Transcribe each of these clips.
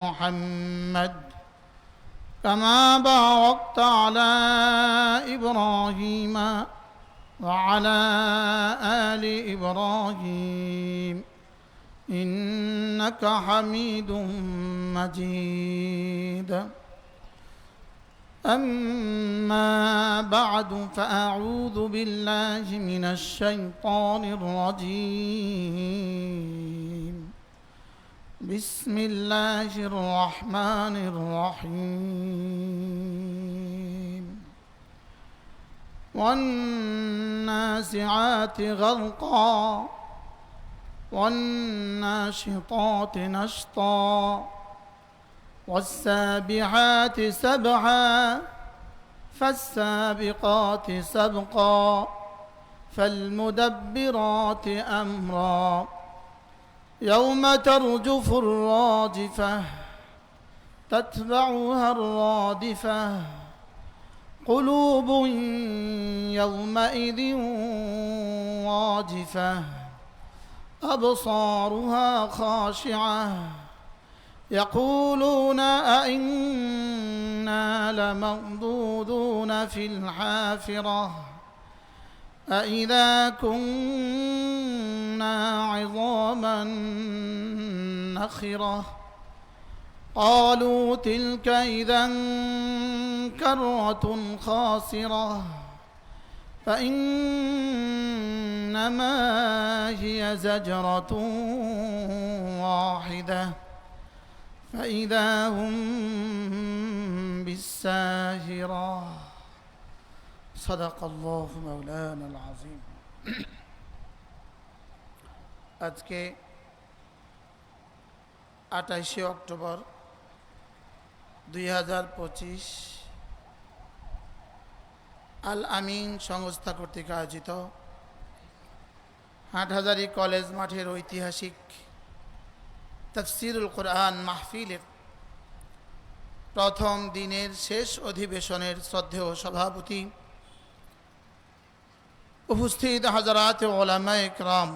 محمد كما باركت على إبراهيم وعلى آل إبراهيم إنك حميد مجيد. أما بعد فأعوذ بالله من الشيطان الرجيم. بسم الله الرحمن الرحيم. والنازعات غرقا والناشطات نشطا والسابحات سبحا فالسابقات سبقا فالمدبرات أمرا يوم ترجف الراجفة تتبعها الرادفة قلوب يومئذ واجفة أبصارها خاشعة يقولون أئنا لمردودون في الحافرة أئذا كنا عظاما نخرة قالوا تلك إذا كرة خاسرة فإنما هي زجرة واحدة فإذا هم بالساهرة صدق الله مولانا العظيم. আজকে 28 অক্টোবর 2025 আল আমিন সংস্থা কর্তৃক আয়োজিত হাটহাজারী কলেজ মাঠের ঐতিহাসিক তাফসিরুল কোরআন মাহফিলের প্রথম দিনের শেষ অধিবেশনের শ্রদ্ধেয় সভাপতি, উপস্থিত হযরত উলামায়ে কিরাম,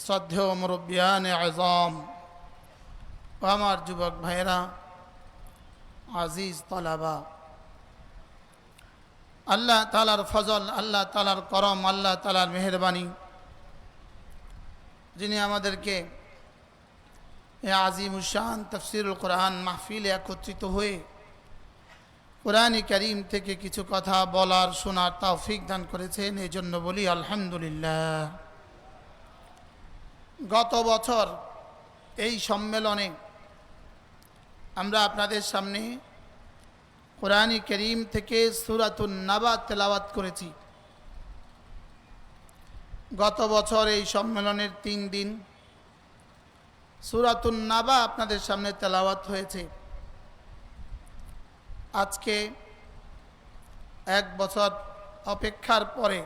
শ্রদ্ধেয় মুরব্বিয়ানে আযম ও আমার যুবক ভাইয়েরা, আজিজ তালাবা, আল্লাহ তাআলার ফজল, আল্লাহ তাআলার করম, আল্লাহ তাআলার মেহেরবানি, যিনি আমাদেরকে এই আজিমুশান তাফসিরুল কোরআন মাহফিলে একত্রিত হয়ে কোরআনে কারীম থেকে কিছু কথা বলার শোনার তৌফিক দান করেছেন, এই জন্য বলি আলহামদুলিল্লাহ। গত বছর এই সম্মেলনে আমরা আপনাদের সামনে কোরআনে কারীম থেকে সূরাতুন নাবা তেলাওয়াত করেছি। গত বছর এই সম্মেলনের 3 দিন সূরাতুন নাবা আপনাদের সামনে তেলাওয়াত হয়েছে। আজকে 1 বছর অপেক্ষার পরে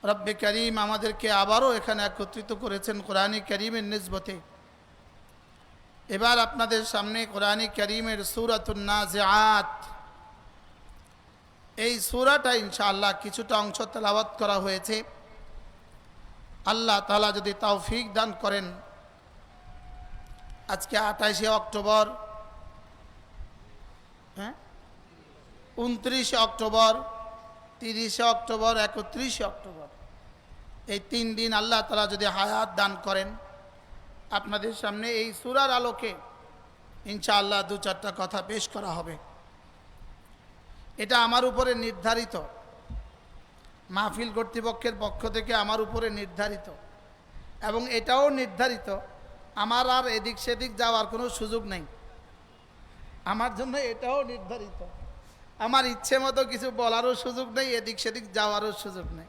রব্বে কারীম আমাদেরকে আবারও এখানে একত্রিত করেছেন কোরআনে কারীমের নিসবতে। এবার আপনাদের সামনে কোরআনে কারীমের সূরাতুন নাজিআত, এই সূরাটা ইনশাআল্লাহ কিছুটা অংশ তেলাওয়াত করা হয়েছে। আল্লাহ তাআলা যদি তৌফিক দান করেন, আজকে 28 অক্টোবর, 29 অক্টোবর, 30 অক্টোবর, 31 অক্টোবর, এই 3 দিন আল্লাহ তাআলা যদি হায়াত দান করেন, আপনাদের সামনে এই সূরার আলোকে ইনশাআল্লাহ 2-4টা কথা পেশ করা হবে। এটা আমার উপরে নির্ধারিত, মাহফিল কর্তৃপক্ষের পক্ষ থেকে আমার উপরে নির্ধারিত, এবং এটাও নির্ধারিত আমার আর এদিক সেদিক যাওয়ার কোনো সুযোগ নেই। আমার জন্য এটাও নির্ধারিত, আমার ইচ্ছে মতো কিছু বলারও সুযোগ নেই, এদিক সেদিক যাওয়ারও সুযোগ নেই।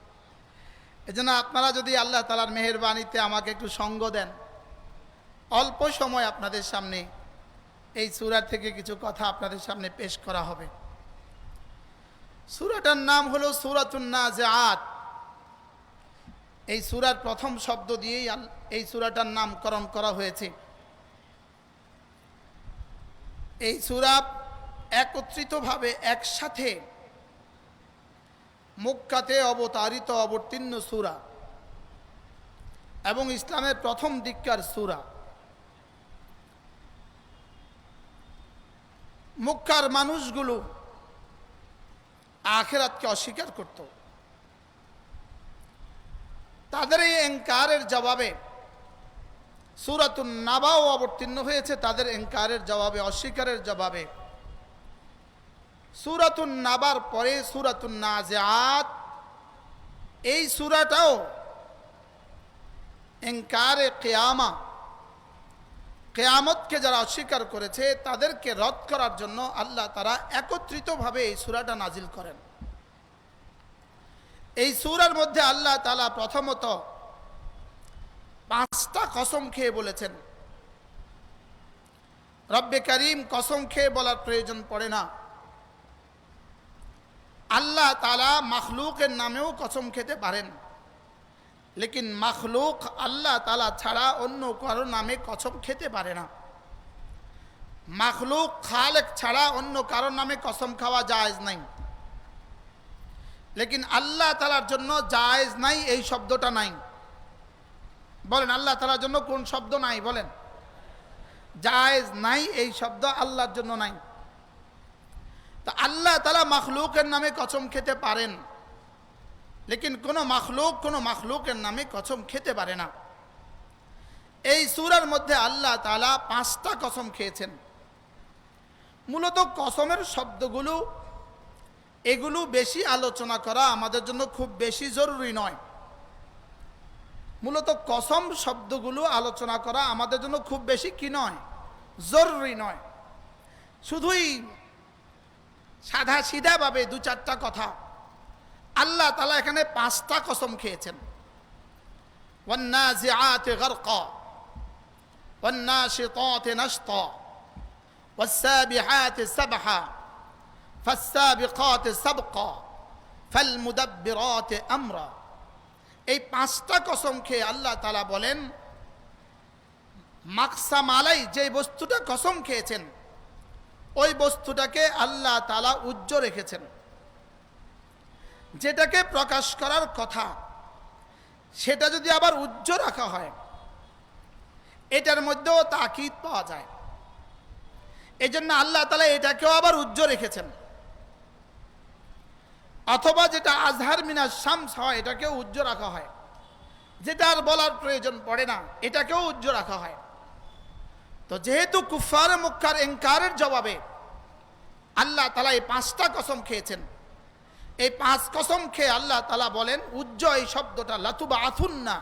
এজন্য আপনারা যদি আল্লাহ তাআলার মেহেরবানিতে আমাকে একটু সঙ্গ দেন, অল্প সময় আপনাদের সামনে এই সূরা থেকে কিছু কথা আপনাদের সামনে পেশ করা হবে। সূরাটার নাম হলো সূরাতুন নাজিআত। এই সূরার প্রথম শব্দ দিয়েই এই সূরাটার নামকরণ করা হয়েছে। এই সূরা একত্রিতভাবে একসাথে মক্কাতে অবতারিত অবতীর্ণ সূরা এবং ইসলামের প্রথম দিককার সূরা। মক্কার মানুষগুলো আখিরাতকে অস্বীকার করত। তাদের এই ইনকারের জবাবে সূরাতুন নাবাও অবতীর্ণ হয়েছে। তাদের ইনকারের জবাবে, অস্বীকারের জবাবে সূরাতুন নাবার পরে সূরাতুন নাজিআত, এই সূরাটাও ইনকারে কিয়ামা, কিয়ামতকে যারা অস্বীকার করেছে তাদেরকে রদ করার জন্য আল্লাহ তারা একত্রিতভাবে এই সূরাটা নাজিল করেন। এই সূরার মধ্যে আল্লাহ তাআলা প্রথমত 5টা কসম খেয়ে বলেছেন। রব্বে করিম কসম খেয়ে বলার প্রয়োজন পড়ে না। আল্লাহ তাআলা মাখলুকের নামেও কসম খেতে পারেন, লেকিন মাখলুক আল্লাহ তাআলা ছাড়া অন্য কারো নামে কসম খেতে পারে না। মাখলুক খালেক ছাড়া অন্য কারো নামে কসম খাওয়া জায়েজ নাই, লেকিন আল্লাহ তাআলার জন্য জায়েজ নাই এই শব্দটা নাই। বলেন আল্লাহ তাআলার জন্য কোন শব্দ নাই? বলেন জায়েজ নাই এই শব্দ আল্লাহর জন্য নাই। তো আল্লাহ তাআলা মাখলুকের নামে কসম খেতে পারেন, লেকিন কোনো মাখলুকের নামে কসম খেতে পারে না। এই সূরার মধ্যে আল্লাহ তাআলা 5টা কসম খেয়েছেন। মূলত কসমের শব্দগুলো এগুলো বেশি আলোচনা করা আমাদের জন্য খুব বেশি জরুরি নয়। মূলত কসম শব্দগুলো আলোচনা করা আমাদের জন্য খুব বেশি কি নয়, জরুরি নয়। শুধুই সাদা সিধাভাবে 2-4টা কথা আল্লাহ তাআলা এখানে 5টা কসম খেয়েছেন। ওয়ান্নাজিআতি গারকা, ওয়ান্নাশিতাতি নাশতা, ওয়াসসাবিহাতি সাবহা, ফাসসাবিকাতি সাবকা, ফালমুদাব্বিরাতি আমরা। এই 5টা কসম খেয়ে আল্লাহ তাআলা বলেন মাকসাম আলাই, যে বস্তুটা কসম খেয়েছেন ওই বস্তুটাকে আল্লাহ তাআলা উজ্জ্ব রেখেছেন। যেটাকে প্রকাশ করার কথা সেটা যদি আবার উজ্জ্ব রাখা হয়, এটার মধ্যেও তাকিদ পাওয়া যায়। এই জন্য আল্লাহ তাআলা এটাকেও আবার উজ্জ্ব রেখেছেন। অথবা যেটা আজহার মিনাস শামস হয় এটাকেও উজ্জ্ব রাখা হয়, যেটা আর বলার প্রয়োজন পড়ে না এটাকেও উজ্জ্ব রাখা হয়। তো যেহেতু কুফফার মক্কার ইনকারের জবাবে আল্লাহ তাআলা এই 5টা কসম খেয়েছেন, এই 5 কসম খেয়ে আল্লাহ তাআলা বলেন উজ্জ্ব এই শব্দটা লাতুবাআথুন্না,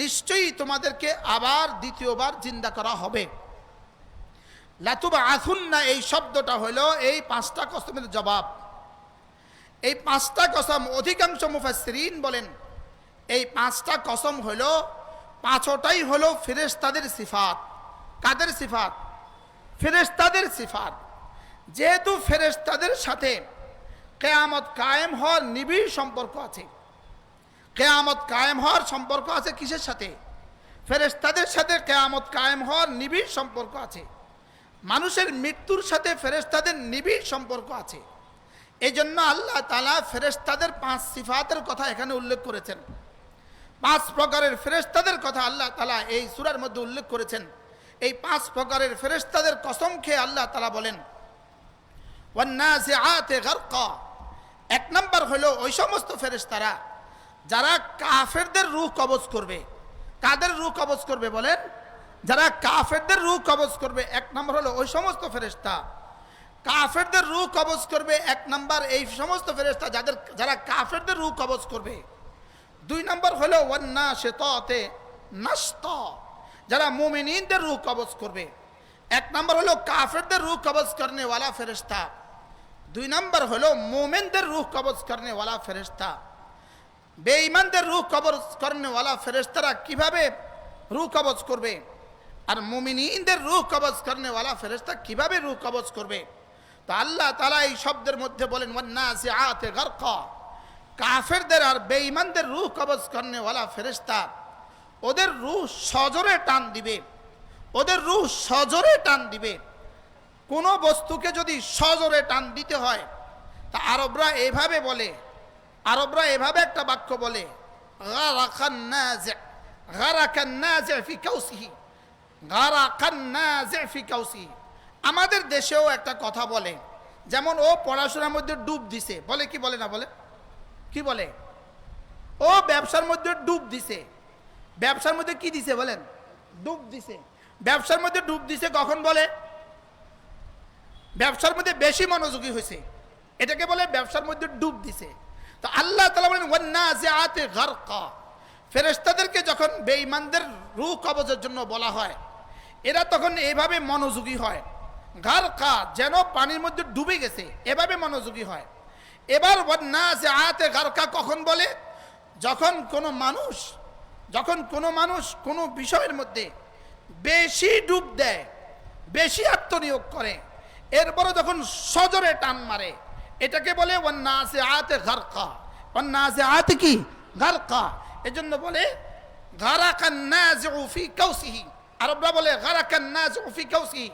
নিশ্চয়ই তোমাদেরকে আবার দ্বিতীয়বার জিন্দা করা হবে। লাতুবাআথুন্না এই শব্দটা হলো এই 5টা কসমের জবাব। এই 5টা কসম অধিকাংশ মুফাসসিরিন বলেন এই 5টা কসম হলো 5টাই হলো ফেরেশতাদের সিফাত। কাদের সিফাত? ফেরেশতাদের সিফাত। যেহেতু ফেরেশতাদের সাথে কিয়ামত কায়েম হওয়ার নিবিড় সম্পর্ক আছে। কিয়ামত কায়েম হওয়ার সম্পর্ক আছে কিসের সাথে? ফেরেশতাদের সাথে কিয়ামত কায়েম হওয়ার নিবিড় সম্পর্ক আছে। মানুষের মৃত্যুর সাথে ফেরেশতাদের নিবিড় সম্পর্ক আছে। এই জন্য আল্লাহ তাআলা ফেরেশতাদের 5 সিফাতের কথা এখানে উল্লেখ করেছেন। 5 প্রকারের ফেরেশতাদের কথা আল্লাহ তাআলা এই সূরার মধ্যে উল্লেখ করেছেন। এই 5 প্রকারের ফেরেশতাদের কসম খেয়ে আল্লাহ তাআলা বলেন ওয়ান্নাজিআতি গারকা। 1 নম্বর হলো ওই সমস্ত ফেরেশতারা যারা কাফেরদের রূহ কবজ করবে। কাদের রূহ কবজ করবে বলেন? যারা কাফেরদের রূহ কবজ করবে। 1 নম্বর হলো ওই সমস্ত ফেরেশতা কাফেরদের রূহ কবজ করবে। 1 নম্বর এই সমস্ত ফেরেশতা যারা কাফেরদের রূহ কবজ করবে। 2 নম্বর হলো ওয়ান্নাশিতাতি নাশতা, যারা মুমিনিনদের রূহ কবজ করবে। 1 নম্বর হলো কাফেরদের রূহ কবজ করনে वाला ফেরেশতা। 2 নম্বর হলো মুমিনদের রূহ কবজ করনে वाला ফেরেশতা। বেঈমানদের রূহ কবজ করনে वाला ফেরেশতারা কিভাবে রূহ কবজ করবে, আর মুমিনিনদের রূহ কবজ করনে वाला ফেরেশতা কিভাবে রূহ কবজ করবে? তো আল্লাহ তাআলা এই শব্দের মধ্যে বলেন ওয়ান্নাজিআতি গারকা। কাফেরদের আর বেঈমানদের রূহ কবজ করনে वाला ফেরেশতা ওদের রূহ সজোরে টান দিবে। ওদের রূহ সজোরে টান দিবে। কোনো বস্তুকে যদি সজোরে টান দিতে হয় তা আরবরা এভাবে বলে, আরবরা এভাবে একটা বাক্য বলে গারাকান নাজি', গারাকান নাজি' ফি কাউসিহি, গারাকান নাজি' ফি কাউসিহি। আমাদের দেশেও একটা কথা বলে, যেমন ও পড়াশোনার মধ্যে ডুব দিছে, বলে কি বলে না বলে, কি বলে, ও ব্যবসার মধ্যে ডুব দিছে। ব্যবসার মধ্যে কি দিছে বলেন, ডুব দিছে। ব্যবসার মধ্যে ডুব দিছে কখন বলে, ব্যবসার মধ্যে বেশি মনোযোগী হয়েছে, এটাকে বলে ব্যবসার মধ্যে ডুব দিছে। তো আল্লাহ তাআলা বলেন ওয়ান্নাজিআতি গারকা, ফেরেশতাদেরকে যখন বেঈমানদের রূহ কবজের জন্য বলা হয়, এরা তখন এইভাবে মনোযোগী হয়, গারকা যেন পানির মধ্যে ডুবে গেছে, এভাবে মনোযোগী হয়। এবার ওয়ান্নাজিআতি গারকা কখন বলে, যখন কোনো মানুষ কোনো বিষয়ের মধ্যে বেশি ডুব দেয়, বেশি আত্মনিয়োগ করে, এরপরে যখন সজরে টান মারে, এটাকে বলে ওয়ান্নাজিআতি গারকা। ওয়ান্নাজিআতি কি গারকা, এজন্য বলে গারাকান নাজিউ ফি কাউসিহি, আরবরা বলে গারাকান নাজিউ ফি কাউসিহি,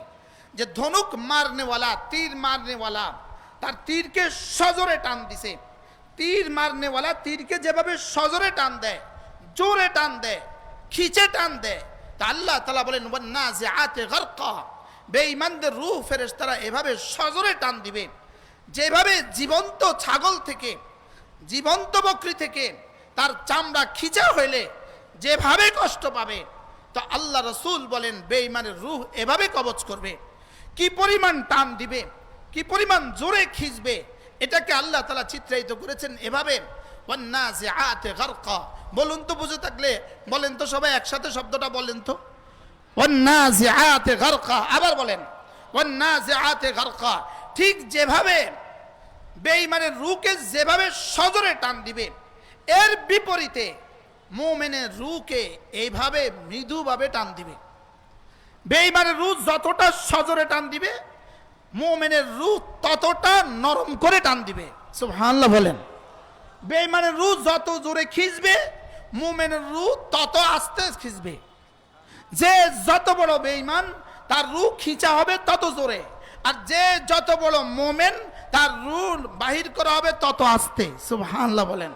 যে ধনুক মারনেওয়ালা, তীর মারনেওয়ালা তার তীরকে সজরে টান দিছে। তীর মারনেওয়ালা তীরকে যেভাবে সজরে টান দেয়, জোরে টান দেয়, খিচে টান দেয়, তা আল্লাহ তাআলা বলেন ওয়ান্নাজিআতি গারকা, বেঈমানদের রূহ ফেরেশতারা এভাবে সজরে টান দিবে। যেভাবে জীবন্ত ছাগল থেকে, জীবন্ত বকরি থেকে তার চামড়া খিচা হইলে যেভাবে কষ্ট পাবে, তো আল্লাহ রাসূল বলেন বেঈমানের রূহ এভাবে কবজ করবে। কি পরিমাণ টান দিবে, কি পরিমাণ জোরে খিচবে, এটাকে আল্লাহ তাআলা চিত্রায়িত করেছেন এভাবে ওয়ান্নাজিআতি গারকা। বলুন তো, বুঝে থাকলে বলেন তো সবাই একসাথে শব্দটা বলেন তো, ওয়ান্নাজিআতি গারকা। আবার বলেন ওয়ান্নাজিআতি গারকা। ঠিক যেভাবে বেঈমানের রূহকে যেভাবে সজরে টান দিবে, এর বিপরীতে মুমিনের রূহকে এইভাবে মৃদুভাবে টান দিবে। বেঈমানের রূহ যতটা সজরে টান দিবে, মুমিনের রূহ ততটা নরম করে টান দিবে। সুবহানাল্লাহ বলেন। বেঈমানের রূহ যত জোরে খিচবে, মুমিনের রূহ তত আস্তে খিচবে। যে যত বড় বেঈমান, তার রূহ খিচা হবে তত জোরে, আর যে যত বড় মুমিন, তার রূহ বাহির করা হবে তত আস্তে। সুবহানাল্লাহ বলেন।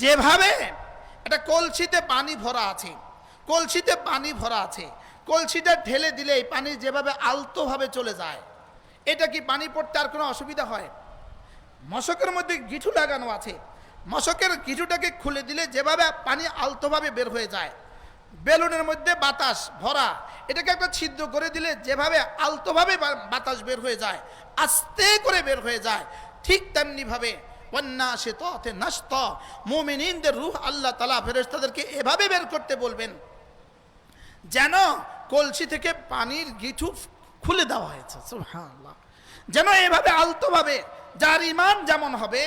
যেভাবে একটা কলসিতে পানি ভরা আছে, কলসিতে পানি ভরা আছে, কলসিটা ঢেলে দিলে এই পানি যেভাবে আলতোভাবে চলে যায়, এটা কি পানি পড়তে আর কোনো অসুবিধা হয়? মশকের মধ্যে গিঠু লাগানো আছে, মশকের গিঠুটাকে খুলে দিলে যেভাবে পানি আলতোভাবে বের হয়ে যায়, বেলুনের মধ্যে বাতাস ভরা, এটাকে একটা ছিদ্র করে দিলে যেভাবে আলতোভাবে বাতাস বের হয়ে যায়, আস্তে করে বের হয়ে যায়, ঠিক তেমনি ভাবে ওয়ান্নাশিতাতি নাশতা, মুমিনিনদের রূহ আল্লাহ তাআলা ফেরেশতাদেরকে এভাবে বের করতে বলবেন যেন কলসি থেকে পানির গিঠু খুলে দেওয়া হয়েছে। সুবহানাল্লাহ। যেন এভাবে আলতোভাবে, যার ঈমান যেমন হবে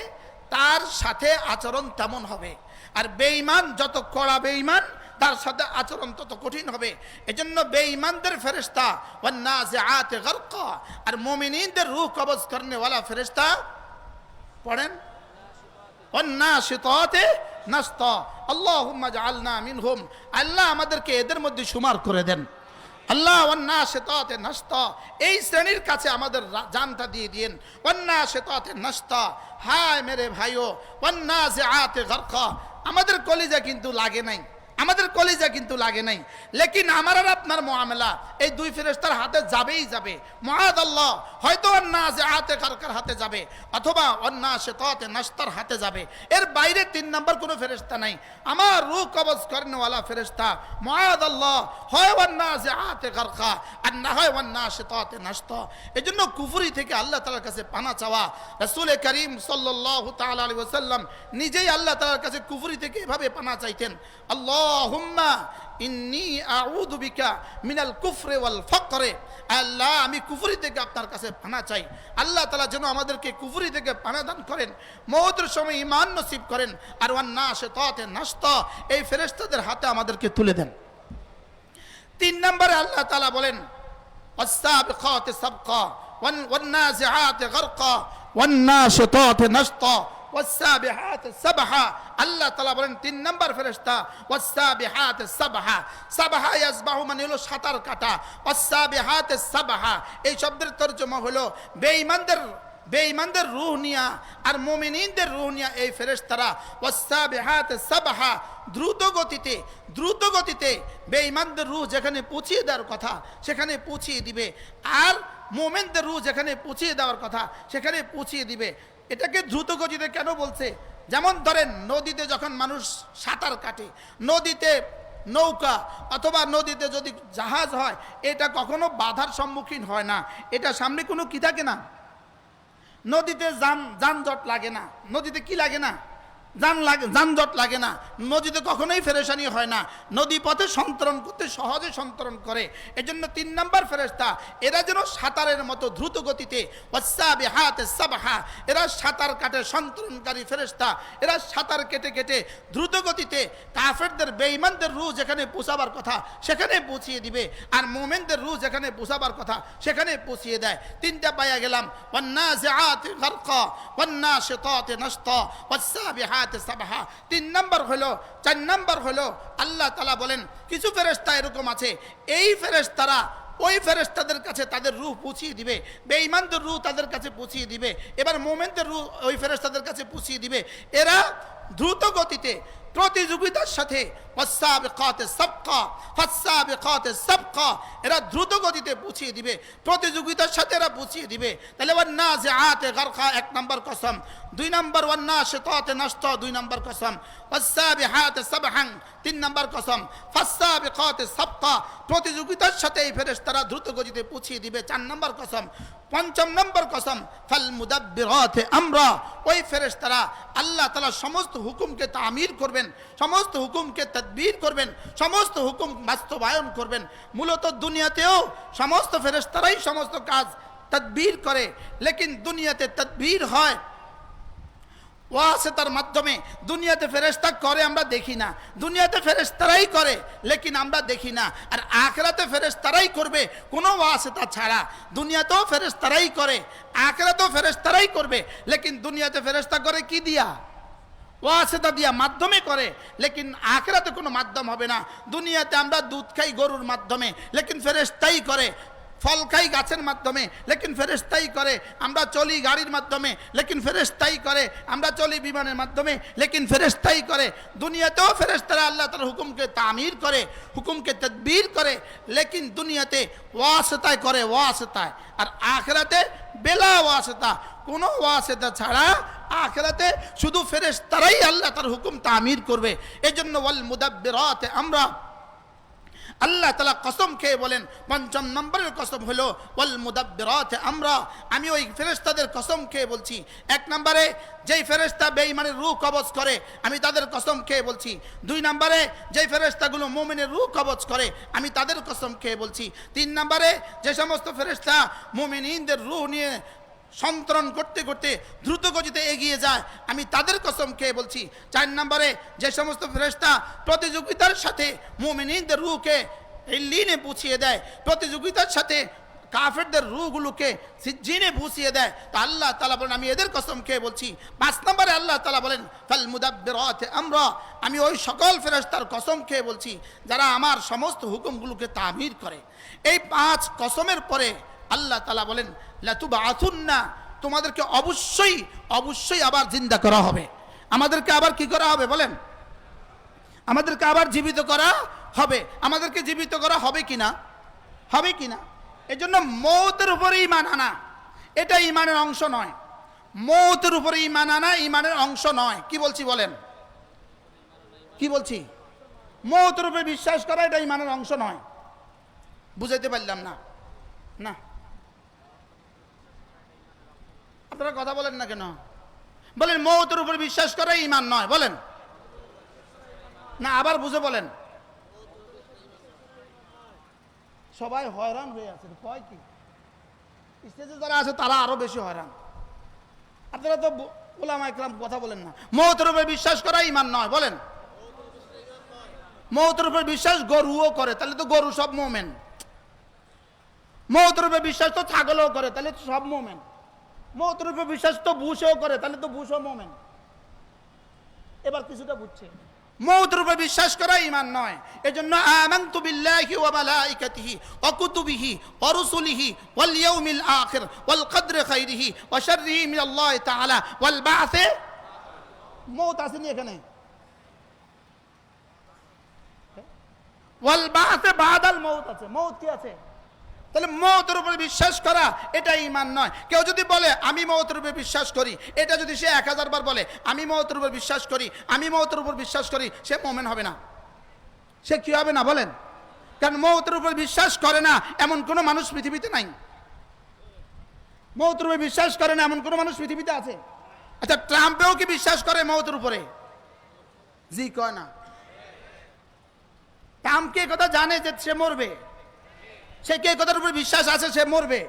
তার সাথে আচরণ তেমন হবে, আর বেঈমান যত কড়া বেঈমান, তার সাথে আচরণ তত কঠিন হবে। এজন্য বেঈমানদের ফেরেশতা ওয়ান্নাজিআতি গারকা, আর মুমিনিনদের রূহ কবজ করনেওয়ালা ফেরেশতা পড়েন ওয়ান্নাশিতাতি নাশতা। আল্লাহুম্মা জাআলনা মিনহুম, আল্লাহ আমাদেরকে এদের মধ্যে শুমার করে দেন। আল্লাহ ওয়ান্নাশিতাতি নাশতা, এই শ্রেণীর কাছে আমাদের জানটা দিয়ে দিয়েন। ওয়ান্নাশিতাতি নাশতা, হায় মেরে ভাইও, ওয়ান্নাজিআতি গারকা। আমাদের কলিজা কিন্তু লাগে নাই, আমাদের কলিজা কিন্তু লাগে নাই, লেকিন আমার আর আপনার মুআমালা এই দুই ফেরেশতার হাতে যাবেই যাবে। মুআদাল্লাহ, হয়তো ওয়ান্নাজিআতি গারকার হাতে যাবে, অথবা ওয়ান্নাশিতাতি নাশতার হাতে যাবে। এর বাইরে তিন নাম্বার কোনো ফেরেশতা নাই। আমার রূহ কবজ করনেওয়ালা ফেরেশতা মুআদাল্লাহ হয় ওয়ান্নাজিআতি গারকা, আর না হয় ওয়ান্নাশিতাতি নাশতা। এজন্য কুফরি থেকে আল্লাহ তাআলার কাছে পানা চাওয়া। রাসূল করিম সাল্লাল্লাহু তাআলা আলাইহি ওয়াসাল্লাম নিজেই আল্লাহ তাআলার কাছে কুফরি থেকে এভাবে পানা চাইতেন, আল্লাহুম্মা ইন্নী আউযু বিকা মিনাল কুফরি ওয়াল ফাকর। আল্লাহ, আমি কুফরি থেকে আপনার কাছে পানা চাই। আল্লাহ তাআলা যেন আমাদেরকে কুফরি থেকে পানা দান করেন, মওতের সময় ঈমান নসিব করেন, আর ওয়ান্নাশিতাতি নাশতা, এই ফেরেশতাদের হাতে আমাদেরকে তুলে দেন। তিন নম্বরে আল্লাহ তাআলা বলেন ওয়াসসাবিকাতি সাবকা ওয়ান্নাজিআতি গারকা ওয়ান্নাশিতাতি নাশতা ওয়াসসাবিহাতি সাবহা। আল্লাহ তাআলা বলেন তিন নম্বর ফেরেশতা ওয়াসসাবিহাতি সাবহা। সাবহা ইয়াসবাহু মানে হলো সাঁতার কাটা, ওয়াসসাবিহাতি সাবহা এই শব্দের তরজমা হলো বেঈমানদের বেঈমানদের রূহ নিয়া আর মুমিনদের রূহ নিয়া এই ফেরেশতারা ওয়াসসাবিহাত সাবহা দ্রুত গতিতে বেঈমানদের রূহ যেখানে পৌঁছিয়ে দেওয়ার কথা সেখানে পৌঁছিয়ে দিবে, আর মুমিনদের রূহ যেখানে পৌঁছিয়ে দেওয়ার কথা সেখানে পৌঁছিয়ে দিবে। এটাকে দ্রুত গতিতে কেন বলছে? যেমন ধরেন নদীতে যখন মানুষ সাঁতার কাটে, নদীতে নৌকা অথবা নদীতে যদি জাহাজ হয়, এটা কখনো বাধার সম্মুখীন হয় না। এটা সামনে কোনো কি থাকে না, নদীতে যানজট লাগে না। নদীতে কি লাগে না? যানজট লাগে না। নদীতে কখনোই ফেরেশানি হয় না। নদী পথে সন্তরণ করতে সহজে সন্তরণ করে। এজন্য 3 নম্বর ফেরেশতা, এরা যেন সাঁতারের মতো দ্রুত গতিতে ওয়াসসাবিহাতে সাবহা, এরা সাঁতার কাটে, সন্তরণকারী ফেরেশতা। এরা সাঁতার কেটে কেটে দ্রুত গতিতে কাফেরদের বেঈমানদের রূহ যেখানে পৌঁছাবার কথা সেখানে পৌঁছিয়ে দিবে, আর মুমিনদের রূহ যেখানে পৌঁছাবার কথা সেখানে পৌঁছিয়ে দেয়। 3টা পাইয়া গেলাম, ওয়ান্নাজিআতি গারকা ওয়ান্নাশিতাতি নাশতা ওয়াসসাবিহাতে সাবহা। 3 নম্বর হলো, 4 নম্বর হলো আল্লাহ তাআলা বলেন কিছু ফেরেশতা এরকম আছে, এই ফেরেশতারা ওই ফেরেশতাদের কাছে তাদের রূহ পৌঁছিয়ে দিবে, বেঈমানদের রূহ তাদের কাছে পৌঁছিয়ে দিবে, এবার মুমিনদের রূহ ওই ফেরেশতাদের কাছে পৌঁছিয়ে দিবে। এরা দ্রুত গতিতে প্রতিযোগিতার সাথে এরা দ্রুত গতিতে পৌঁছিয়ে দিবে, প্রতিযোগিতার সাথে এরা পৌঁছিয়ে দিবে। তাহলে ওয়ান্নাজিআতে গারকা 1 নম্বর কসম, 2 নম্বর ওয়ান্নাশিতাতে নাশতা 2 নম্বর কসম, ওয়াসসাবিহাতে সাবহান 3 নম্বর কসম, ফাসসাবিকাতে সাবকা প্রতিযোগিতার সাথে এই ফেরেশতারা দ্রুত গতিতে পৌঁছিয়ে দিবে 4 নম্বর কসম। 5 নম্বর কসম, ফাল মুদাব্বিরাতে আমরা, ওই ফেরেশতারা আল্লাহ তাআলা সমস্ত হুকুমকে তামির করবেন, সমস্ত হুকুমকে তাদবীর করবেন, সমস্ত হুকুম বাস্তবায়ন করবেন। মূলত দুনিয়াতেও সমস্ত ফেরেশতারাই সমস্ত কাজ তাদবীর করে, লেকিন দুনিয়াতে তাদবীর হয় ওয়াসিতার মাধ্যমে। দুনিয়াতে ফেরেশতা করে আমরা দেখি না, দুনিয়াতে ফেরেশতারাই করে লেকিন আমরা দেখি না। আর আখিরাতে ফেরেশতারাই করবে কোনো ওয়াসিতা ছাড়া। দুনিয়াতেও ফেরেশতারাই করে, আখিরাতেও ফেরেশতারাই করবে, লেকিন দুনিয়াতে ফেরেশতা করে কি দিয়া? ওয়াসিতা দিয়া, মাধ্যমে করে, লেকিন আখিরাতে কোনো মাধ্যম হবে না। দুনিয়াতে আমরা দুধ খাই গরুর মাধ্যমে, লেকিন ফেরেশতাই করে। ফল খাই গাছের মাধ্যমে, লেকিন ফেরেশতাই করে। আমরা চলি গাড়ির মাধ্যমে, লেকিন ফেরেশতাই করে। আমরা চলি বিমানের মাধ্যমে, লেকিন ফেরেশতাই করে। দুনিয়াতেও ফেরেশতারা আল্লাহ তাআলার হুকুমকে তামির করে, হুকুমকে তাদবীর করে, লেকিন দুনিয়াতে ওয়াসিতায় করে, ওয়াসিতায়। আর আখিরাতে বেলা ওয়াসিতা, কোনো ওয়াসিতা ছাড়া আখিরাতে শুধু ফেরেশতারাই আল্লাহ তাআলার হুকুম তামির করবে। এজন্য ওয়াল মুদাব্বিরাতে আমরা, আল্লাহ তাআলা কসম খেয়ে বলেন 5 নম্বরের কসম হলো ওয়াল মুদাব্বিরাতে আমরা, আমি ওই ফেরেশতাদের কসম খেয়ে বলছি। 1 নম্বরে যেই ফেরেশতা বেঈমানের রূহ কবজ করে আমি তাদের কসম খেয়ে বলছি। 2 নম্বরে যেই ফেরেশতাগুলো মুমিনের রূহ কবজ করে আমি তাদের কসম খেয়ে বলছি। 3 নম্বরে যে সমস্ত ফেরেশতা মুমিনদের রূহ নিয়ে সন্তরণ করতে করতে দ্রুত গতিতে এগিয়ে যায় আমি তাদের কসম খেয়ে বলছি। 4 নম্বরে যে সমস্ত ফেরেশতা প্রতিযোগিতার সাথে মুমিনদের রূহকে ইল্লিনে পৌঁছিয়ে দেয়, প্রতিযোগিতার সাথে কাফেরদের রূহগুলোকে সিজ্জিনে পৌঁছিয়ে দেয়, তো আল্লাহ তাআলা বলেন আমি এদের কসম খেয়ে বলছি। 5 নম্বরে আল্লাহ তাআলা বলেন ফাল মুদাব্বিরাতে আমরা, আমি ওই সকল ফেরেশতার কসম খেয়ে বলছি যারা আমার সমস্ত হুকুমগুলোকে তামির করে। এই 5 কসমের পরে আল্লাহ তাআলা বলেন লাতুবআথুন্না, তোমাদেরকে অবশ্যই অবশ্যই আবার জিন্দা করা হবে। আমাদেরকে আবার কি করা হবে বলেন? আমাদেরকে আবার জীবিত করা হবে। আমাদেরকে জীবিত করা হবে কিনা? হবে কিনা? এজন্য মওতের উপরে ঈমান আনা এটা ঈমানের অংশ নয়। মওতের উপরে ঈমান আনা ঈমানের অংশ নয়। কি বলছি বলেন? কি বলছি? মওতের উপরে বিশ্বাস করা এটা ঈমানের অংশ নয়। বুঝাইতে পারলাম না? না, আপনারা কথা বলেন না কেন? বলেন মওতের উপর বিশ্বাস করা ঈমান নয়, বলেন না, আবার বুঝে বলেন। সবাই হয়রান হয়ে আছে, কয় কি? স্টেজে যারা আছে তারা আরো বেশি হয়রান। আপনারা তো উলামা ইকরাম কথা বলেন না। মওতের উপর বিশ্বাস করা ঈমান নয়, বলেন। মওতের উপর বিশ্বাস গরুও করে, তাহলে তো গরু সব মুমিন। মওতের উপর বিশ্বাস তো ছাগলও করে, তাহলে তো সব মুমিন। মওতের উপর বিশ্বাস তো বুশও করে, তাহলে তো বুশও মুমিন। এবার কিছুটা বুঝছে? মওতের উপর বিশ্বাস করা ঈমান নয়। এজন্য আমানতু বিল্লাহি ওয়া মালাইকাতিহি ওয়া কুতুবিহি ওয়া রুসুলিহি ওয়াল ইয়াউমিল আখির ওয়াল কদরি খাইরিহি ওয়া শাররিহি মিনাল্লাহি তাআলা ওয়াল বা'থে। মওত আসেনি এখানে, ওয়াল বা'থে বাদাল মওত আছে, মওত কি আছে? তাহলে মওতের উপর বিশ্বাস করা এটা ঈমান নয়। কেউ যদি বলে আমি মওতের উপর বিশ্বাস করি, এটা যদি সে 1000 বার বলে আমি মওতের উপর বিশ্বাস করি, আমি মওতের উপর বিশ্বাস করি, সে মুমিন হবে না। সে কি হবে না বলেন? কারণ মওতের উপর বিশ্বাস করে না এমন কোনো মানুষ পৃথিবীতে নাই। মওতের উপর বিশ্বাস করে না এমন কোনো মানুষ পৃথিবীতে আছে? আচ্ছা, ট্রাম্পেও কি বিশ্বাস করে মওতের উপরে? জি কয় না। ট্রাম্প কি কথা জানে যে সে মরবে? সে কে কথার উপর বিশ্বাস আছে সে মরবে?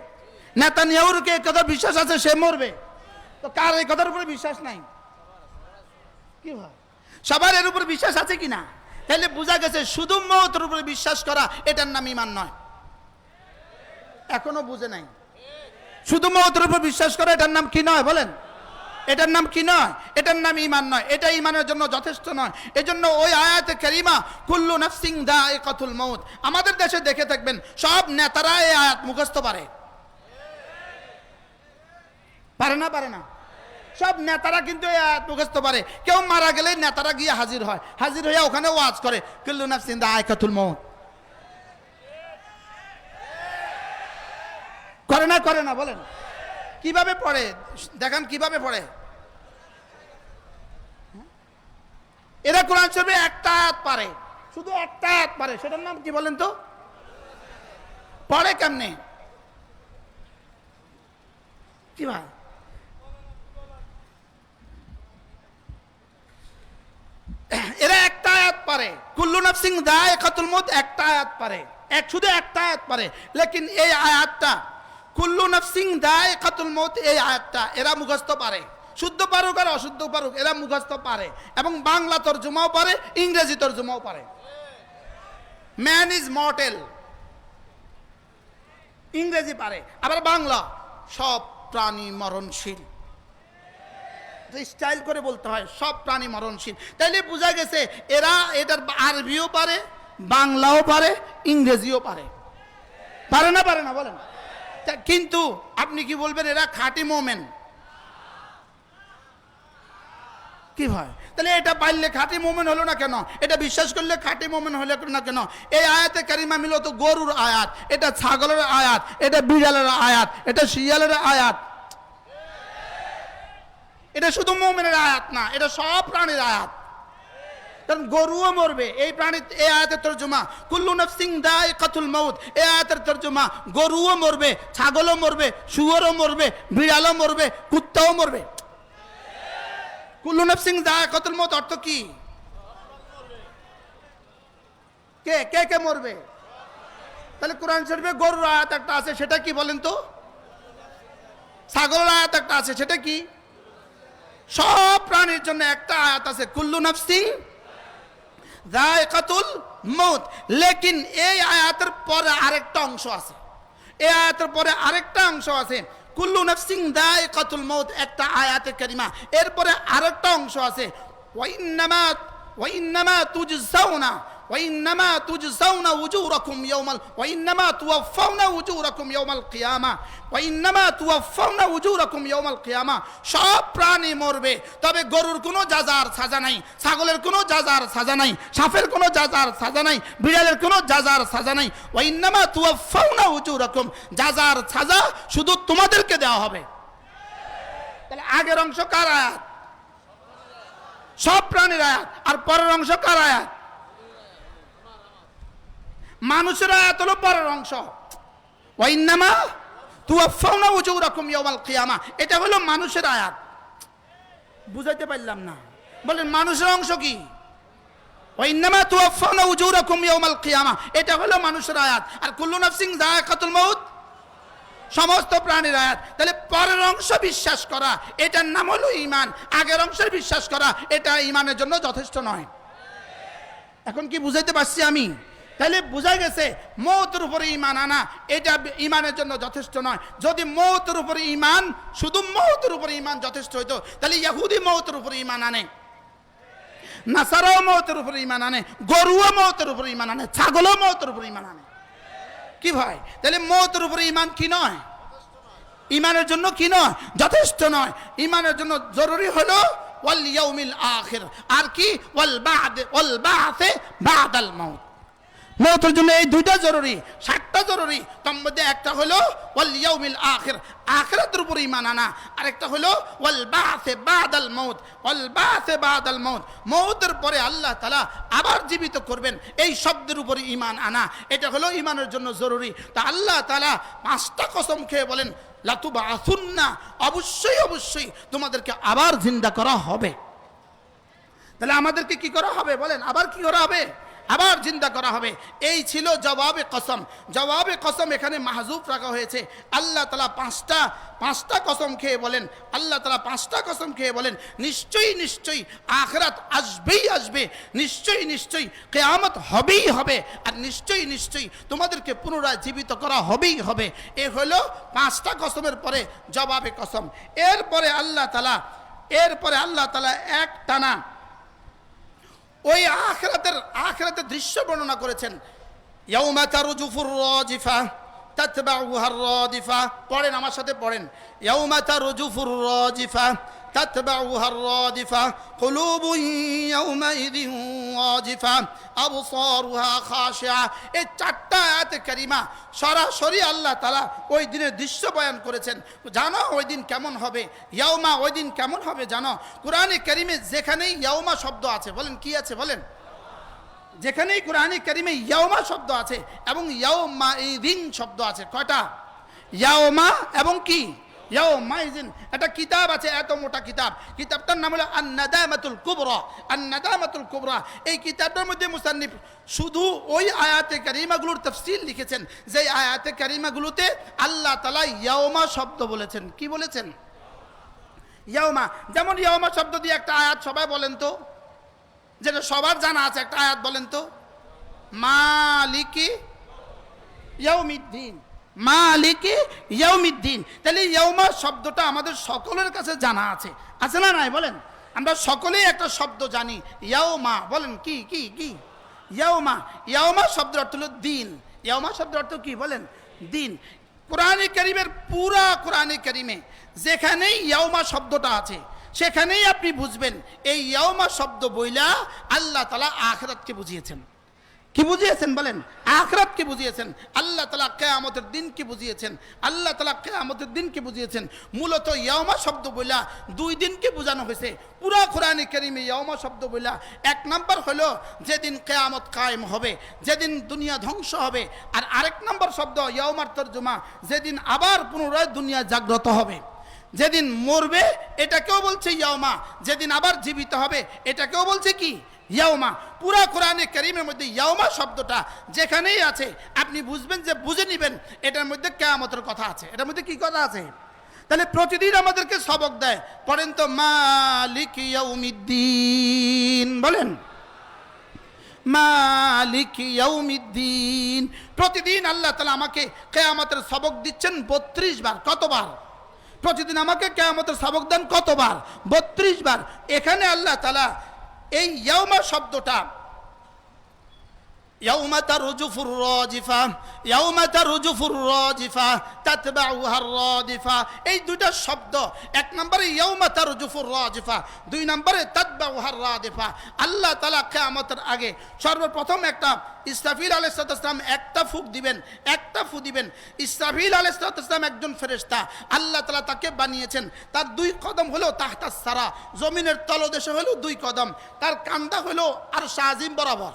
নেতানিয়াহুর কে কথা বিশ্বাস আছে সে মরবে? তো কার এই কথার উপরে বিশ্বাস নাই? কি হয়? সবার এর উপর বিশ্বাস আছে কিনা? তাহলে বোঝা গেছে শুধু মওতের উপরে বিশ্বাস করা এটার নাম ঈমান নয়। এখনো বুঝে নাই। শুধু মওতের উপর বিশ্বাস করা এটার নাম কি নয় বলেন? এটার নাম কি নয়? এটার নাম ঈমান নয়। এটা ঈমানের জন্য যথেষ্ট নয়। এজন্য ওই আয়াতে কারিমা কুল্লু নাফসিন যায়িকাতুল মউত, আমাদের দেশে দেখে থাকবেন সব নেতারা এই আয়াত মুখস্থ পারে। পারে না? পারে না? সব নেতারা কিন্তু এই আয়াত মুখস্থ পারে। কেউ মারা গেলে নেতারা গিয়ে হাজির হয়, হাজির হয়ে ওখানে ওয়াজ করে কুল্লু নাফসিন যায়িকাতুল মউত। করে না? করে না বলেন? কিভাবে পড়ে দেখেন, কিভাবে পড়ে এরা? কোরআন শরীফে একটা আয়াত পারে, শুধু একটা আয়াত পারে, সেটার নাম কি বলেন তো? পড়ে কেমনে? কি ভাই, এরা একটা আয়াত পারে, কুল্লু নাফসিন যায়িকাতুল মউত একটা আয়াত পারে, শুধু একটা আয়াত পারে। লেকিন এই আয়াতটা কুল্লু নাফসিন যায়িকাতুল মউত, এই আয়াতটা এরা মুখস্থ পারে। শুদ্ধ পারুক আর অশুদ্ধ পারুক এরা মুখস্থ পারে, এবং বাংলা তর্জমাও পারে, ইংরেজি তর্জমাও পারে। ম্যান ইজ মর্টেল ইংরেজি পারে, আবার বাংলা সব প্রাণী মরণশীল। স্টাইল করে বলতে হয় সব প্রাণী মরণশীল। তাইলে বোঝা গেছে এরা এটার আরবিও পারে, বাংলাও পারে, ইংরেজিও পারে। পারে না? পারে না বলেন? কিন্তু আপনি কি বলবেন এরা খাঁটি মোমেন? কি ভাই, তাহলে এটা পাইলে খাঁটি মোমেন হলো না কেন? এটা বিশ্বাস করলে খাঁটি মোমেন হলো না কেন? এই আয়াতে কারিমা মিলো তো গরুর আয়াত, এটা ছাগলের আয়াত, এটা বিড়ালের আয়াত, এটা শিয়ালের আয়াত। এটা শুধু মোমেনের আয়াত না, এটা সব প্রাণীর আয়াত। কারণ গরুও মরবে, এই প্রাণী, এই আয়াতের তর্জমা কুল্লু নাফসিন যায়িকাতুল মউত, এই আয়াতের তর্জমা গরুও মরবে, ছাগলও মরবে, শুয়োরও মরবে, বিড়ালও মরবে, কুত্তাও মরবে। কুল্লু নাফসিন যায়িকাতুল মউত অর্থ কি? কে কে কে মরবে? তাহলে কোরআন শরীফে গরুর আয়াত একটা আছে, সেটা কি বলেন তো? ছাগলের আয়াত একটা আছে, সেটা কি? সব প্রাণীর জন্য একটা আয়াত আছে, কুল্লু নাফসিন যায়িকাতুল মউত। লেকিন এই আয়াতের পরে আরেকটা অংশ আছে, এই আয়াতের পরে আরেকটা অংশ আছে। কুল্লু নাফসিন যায়িকাতুল মউত একটা আয়াতে কারিমা, এরপরে আরেকটা অংশ আছে, ওয়াইন্নামা তুজজাউনা وإنما تجزون أجوركم وإنما توفون أجوركم يوم القيامة وإنما توفون أجوركم يوم القيامة। সব প্রাণী মরবে, তবে গরুর কোনো জাজার সাজা নাই, ছাগলের কোনো জাজার সাজা নাই, সাপের কোনো জাজার সাজা নাই, বিড়ালের কোনো জাজার সাজা নাই। ওয়াইন্নামা তুওয়াফাউনা উজুরাকুম, জাজার সাজা শুধু তোমাদেরকে দেওয়া হবে। তাহলে আগের অংশ কার আয়াত? সব প্রাণীর আয়াত। আর পরের অংশ কার আয়াত? মানুষের আয়াত হলো পরের অংশ। ওয়াইন্নামা তুওয়াফাউনা উজুরাকুম ইয়াওমাল কিয়ামা, এটা হলো মানুষের আয়াত। বুঝাইতে পারলাম না? বলেন মানুষের অংশ কি? ওয়াইন্নামা তুওয়াফাউনা উজুরাকুম ইয়াওমাল কিয়ামা, এটা হলো মানুষের আয়াত। আর কুল্লু নাফসিন যায়িকাতুল মউত সমস্ত প্রাণীর আয়াত। তাহলে পরের অংশ বিশ্বাস করা এটার নাম হলো ঈমান, আগের অংশের বিশ্বাস করা এটা ঈমানের জন্য যথেষ্ট নয়। এখন কি বুঝাইতে পারছি আমি? তাহলে বোঝা গেছে মওতের উপরে ঈমান আনা এটা ঈমানের জন্য যথেষ্ট নয়। যদি মওতের উপরে ঈমান, শুধু মওতের উপরে ঈমান যথেষ্ট হইতো, তাহলে ইহুদি মওতের উপরে ঈমান আনে, নাসারাও মওতের উপরে ঈমান আনে, গরুও মওতের উপরে ঈমান আনে, ছাগলও মওতের উপরে ঈমান আনে। কি ভাই, তাহলে মওতের উপরে ঈমান কি নয়? ঈমানের জন্য কি নয়? যথেষ্ট নয়। ঈমানের জন্য জরুরি হলো ওয়াল ইয়াউমিল আখির, আর কি ওয়াল বা'থে বা'দাল মাউত। মওতের জন্য এই দুইটা জরুরি, 7টা জরুরি। তার মধ্যে একটা হলো ওয়াল ইয়াউমিল আখির, আখিরাতের উপর ঈমান আনা, আরেকটা হলো ওয়াল বা'থে বা'দাল মাউত, ওয়াল বা'থে বা'দাল মাউত, মওতের পরে আল্লাহ তাআলা আবার জীবিত করবেন, এই শব্দের উপর ঈমান আনা, এটা হলো ঈমানের জন্য জরুরি। তা আল্লাহ তাআলা 5টা কসম খেয়ে বলেন লাতুবাসুন্না, অবশ্যই অবশ্যই তোমাদেরকে আবার জিন্দা করা হবে। তাহলে আমাদেরকে কি করা হবে বলেন? আবার কি করা হবে? আবার জিন্দা করা হবে। এই ছিল জবাবে কসম। জবাবে কসম এখানে মাহজুফ রাখা হয়েছে। আল্লাহ তাআলা 5টা কসম খেয়ে বলেন, আল্লাহ তাআলা 5টা কসম খেয়ে বলেন নিশ্চয়ই নিশ্চয়ই আখিরাত আসবেই আসবে, নিশ্চয়ই নিশ্চয়ই কিয়ামত হবেই হবে, আর নিশ্চয়ই নিশ্চয়ই তোমাদেরকে পুনরায় জীবিত করা হবেই হবে। এ হলো 5টা কসমের পরে জবাবে কসম। এরপরে আল্লাহ তাআলা এক টানা ওই আখিরাতের দৃশ্য বর্ণনা করেছেন। ইয়াউমা তারজুফুর রাজিফা তাতবাউহার রাদিফা। পড়েন, আমার সাথে পড়েন। ইয়াউমা তারজুফুর রাজিফা তাতবাউহার রাদিফা কুলুবুন ইয়াউমাইযিন ওয়াজিফা আবসারুহা খাশিআ। এই 4টা আয়াতে কারিমা সরাসরি আল্লাহ তাআলা ওই দিনের দৃশ্য বয়ান করেছেন। জানো ওই দিন কেমন হবে? ইয়াউমা, ওই দিন কেমন হবে জানো? কোরআনে কারিমে যেখানেই ইয়াউমা শব্দ আছে, বলেন কি আছে বলেন? যেখানেই কোরআনে কারিমে ইয়াউমা শব্দ আছে এবং ইয়াউমাইযিন শব্দ আছে, কয়টা? ইয়াউমা এবং কি ইয়াউমাইযিন। একটা কিতাব আছে, এত মোটা কিতাব, কিতাবটার নাম হলো আন-নাদামাতুল কুবরা। আন-নাদামাতুল কুবরা, এই কিতাবটার মধ্যে মুসান্নিফ শুধু ওই আয়াতে কারিমাগুলোর তাফসীর লিখেছেন, যে আয়াতে কারিমাগুলোতে আল্লাহ তাআলা ইয়াউমা শব্দ বলেছেন। কি বলেছেন? ইয়াউমা। যেমন ইয়াউমা শব্দ দিয়ে একটা আয়াত সবাই বলেন তো, যেটা সবার জানা আছে, একটা আয়াত বলেন তো। মালিকি ইয়াউমিদ্দিন, মালিকি ইয়াউমিদ্দিন। তাহলে ইয়াউমা শব্দটা আমাদের সকলের কাছে জানা আছে, আছে না নাই বলেন? আমরা সকলেই একটা শব্দ জানি, ইয়াউমা। বলেন কি কি কি? ইয়াউমা। ইয়াউমা শব্দের অর্থ হলো দিন। ইয়াউমা শব্দের অর্থ কি বলেন? দিন। কোরআনে কারীমের পুরা কোরআনে কারীমে যেখানেই ইয়াউমা শব্দটা আছে সেখানেই আপনি বুঝবেন এই ইয়াউমা শব্দ বইলা আল্লাহ তাআলা আখিরাতকে বুঝিয়েছেন। কি বুঝিয়েছেন বলেন? আখিরাতকে বুঝিয়েছেন। আল্লাহ তাআলা কিয়ামতের দিনকে বুঝিয়েছেন। আল্লাহ তাআলা কিয়ামতের দিনকে বুঝিয়েছেন। মূলত ইয়াউমা শব্দ বইলা 2 দিনকে বোঝানো হয়েছে পুরা কোরআনে কারীমে। ইয়াউমা শব্দ বইলা 1 নাম্বার হলো যেদিন কিয়ামত কায়েম হবে, যেদিন দুনিয়া ধ্বংস হবে, আর আরেক নাম্বার শব্দ ইয়াউমার তরজমা, যেদিন আবার পুনরায় দুনিয়া জাগ্রত হবে। যেদিন মরবে এটাকেও বলছে ইয়াউমা, যেদিন আবার জীবিত হবে এটাকেও বলছে কি? ইয়াউমা। পুরা কোরআনে কারীমের মধ্যে ইয়াউমা শব্দটা যেখানেই আছে আপনি বুঝবেন, যে বুঝে নেবেন এটার মধ্যে কিয়ামতের কথা আছে। এটার মধ্যে কি কথা আছে? তাহলে প্রতিদিন আমাদেরকে সবক দেয়। পড়েন তো, মালিক ইয়াউমিদ্দিন। বলেন মালিক ইয়াউমিদ্দিন। প্রতিদিন আল্লাহ তাআলা আমাকে কিয়ামতের সবক দিচ্ছেন 32 বার। কতবার? প্রতিদিন আমাকে কিয়ামতের সবক দেন কতবার? 32 বার। এখানে আল্লাহ তাআলা এই ইয়াউমা শব্দটা, ইয়াউমা তারজুফুর রাজিফা, ইয়াউমা তারজুফুর রাজিফা তাতবাউহার রাদিফা, এই দুইটা শব্দ, 1 নম্বরে ইয়াউমা তারজুফুর রাজিফা, 2 নম্বরে তাতবাউহার রাদিফা। আল্লাহ তাআলা কিয়ামতের আগে সর্বপ্রথম একটা ইসরাফিল আলাইহিস সালাম একটা ফুঁক দিবেন, একটা ফু দিবেন। ইসরাফিল আলাইহিস সালাম একজন ফেরেশতা, আল্লাহ তাআলা তাকে বানিয়েছেন। তার 2 কদম হলো তাহতাস সারা, জমিনের তলদেশে হলো 2 কদম। তার কান্দা হলো আরশ আজিম বরাবর।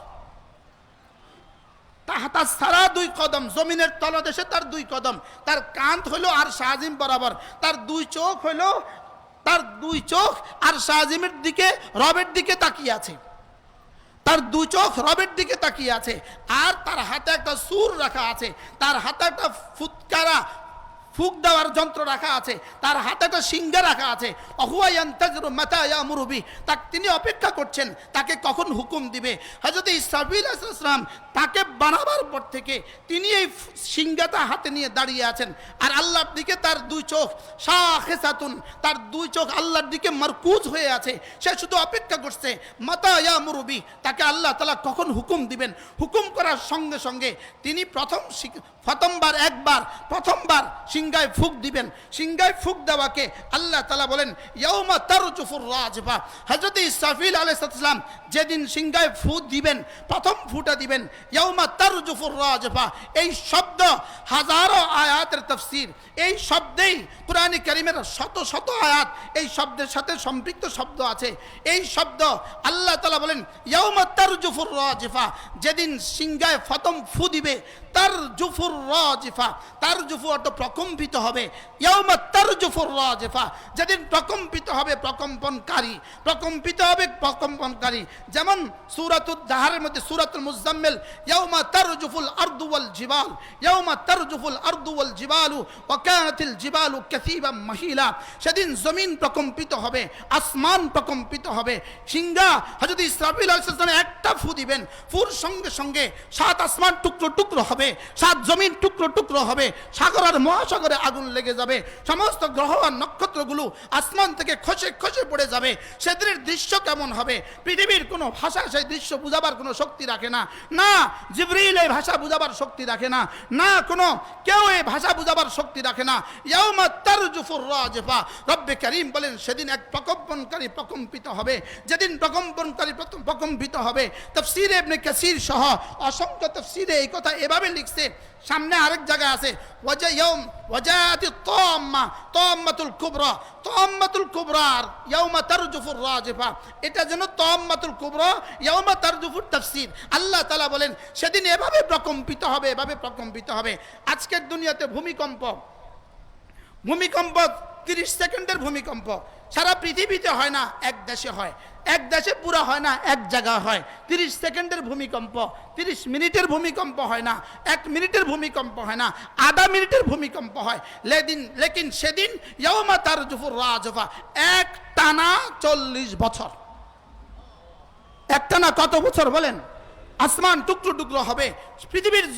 তাহতাস সারা 2 কদম, জমিনের তলদেশে তার 2 কদম। তার কাঁধ হলো আরশ আজিম বরাবর। তার 2 চোখ হলো, তার 2 চোখ আরশ আজিমের দিকে, রবের দিকে তাকিয়ে আছে। তার 2 চোখ রবের দিকে তাকিয়ে আছে। আর তার হাতে একটা সূর রাখা আছে। তার হাতে একটা ফুক দেওয়ার যন্ত্র রাখা আছে, তার হাতে একটা সিংহা রাখা আছে। অহুয়া ইয়ান্তাজিরু মাতা ইয়ামুরু বি, তিনি অপেক্ষা করছেন তাকে কখন হুকুম দিবে। হযরত ইসরাফিল আলাইহিস সালাম তাকে বানাবার পর থেকে তিনি এই সিংহাটা হাতে নিয়ে দাঁড়িয়ে আছেন, আর আল্লাহর দিকে তার দুই চোখ শাখিসাতুন, তার দুই চোখ আল্লাহর দিকে মারকুজ হয়ে আছে। সে শুধু অপেক্ষা করছে মাতা ইয়ামুরু বি, তাকে আল্লাহ তাআলা কখন হুকুম দিবেন। হুকুম করার সঙ্গে সঙ্গে তিনি প্রথমবার সিংহায় ফুক দিবেন। সিংহায় ফুক দেওয়াকে আল্লাহ তাআলা বলেন ইয়াউমা তারজুফুর রাজফা। হযরত ইসরাফিল আলাইহিস সালাম যেদিন সিংহায় ফু দিবেন, প্রথম ফুটা দিবেন, ইয়াউমা তারজুফুর রাজফা, এই শব্দ হাজারো আয়াতের তাফসীর, এই শব্দেই কুরআনে কারীমের শত শত আয়াত এই শব্দের সাথে সম্পৃক্ত শব্দ আছে। এই শব্দ আল্লাহ তাআলা বলেন ইয়াউমা তারজুফুর রাজফা, যেদিন সিংহায় প্রথম ফু দিবে, তারজুফুর রাজফা, তারজুফু অর্থ প্রকম্পিত হবে। ইয়াউমা তারজুফুর রাজফা, যেদিন প্রকম্পিত হবে প্রকম্পনকারী, প্রকম্পিত হবে প্রকম্পনকারী। যেমন সূরাতুদ দাহরের মধ্যে সূরাতুল মুজাম্মিল, ইয়াউমা তারজুফুল আরদু ওয়াল জিবাল, ইয়াউমা তারজুফুল আরদু ওয়াল জিবালু ওয়া কানাতিল জিবালু কাসীবাম মাহিলা, সেদিন জমিন প্রকম্পিত হবে, আসমান প্রকম্পিত হবে। সিংহা হযরত ইসরাফিল আলাইহিস সালাম একটা ফু দিবেন, ফুর সঙ্গে সঙ্গে সাত আসমান টুকরো টুকরো হবে, সাত জমিন টুকরো টুকরো হবে, সাগর আর মহাসাগরে আগুন লেগে যাবে, সমস্ত গ্রহ আর নক্ষত্রগুলো আসমান থেকে খসে খসে পড়ে যাবে। সেদিনের দৃশ্য কেমন হবে? পৃথিবীর কোনো ভাষা সেই দৃশ্য বুঝাবার কোনো শক্তি রাখে না, না জিবরিল এই ভাষা বুঝাবার শক্তি রাখে না, না কোনো কেউ এই ভাষা বুঝাবার শক্তি রাখে না। ইয়াউমা তারজুফুর রাজফা, রব্বে কারীম বলেন সেদিন এক প্রকম্পনকারী প্রকম্পিত হবে, যেদিন প্রকম্পনকারী প্রকম্পিত হবে। তাফসীরে ইবনে কাসীর সহ অসংখ্য তাফসীরে এই কথা এভাবে লিখছে। সামনে আরেক জায়গায় আছে ওয়াজাতিত তাম্মা, তাম্মাতুল কুবরা, তাম্মাতুল কুবরার ইয়াউমা তারজুফুর রাজফা, এটা যেন তাম্মাতুল কুবরা ইয়াউমা তারজুফুর তাফসীর। আল্লাহ তাআলা বলেন সেদিন এভাবে প্রকম্পিত হবে, এভাবে প্রকম্পিত হবে। আজকের দুনিয়াতে ভূমিকম্প 30 সেকেন্ডের ভূমিকম্প সারা পৃথিবীতে হয় না, এক দেশে হয়, এক দেশে পুরো হয় না, এক জায়গা হয়। 30 সেকেন্ডের ভূমিকম্প, 30 মিনিটের ভূমিকম্প হয় না, 1 মিনিটের ভূমিকম্প হয় না, আধা মিনিটের ভূমিকম্প হয়। লেকিন সেদিন ইয়াউমা তারজুফুর রাজফা, এক টানা 40 বছর, এক টানা কত বছর বলেন? আসমান টুকরো টুকরো হবে, পৃথিবীর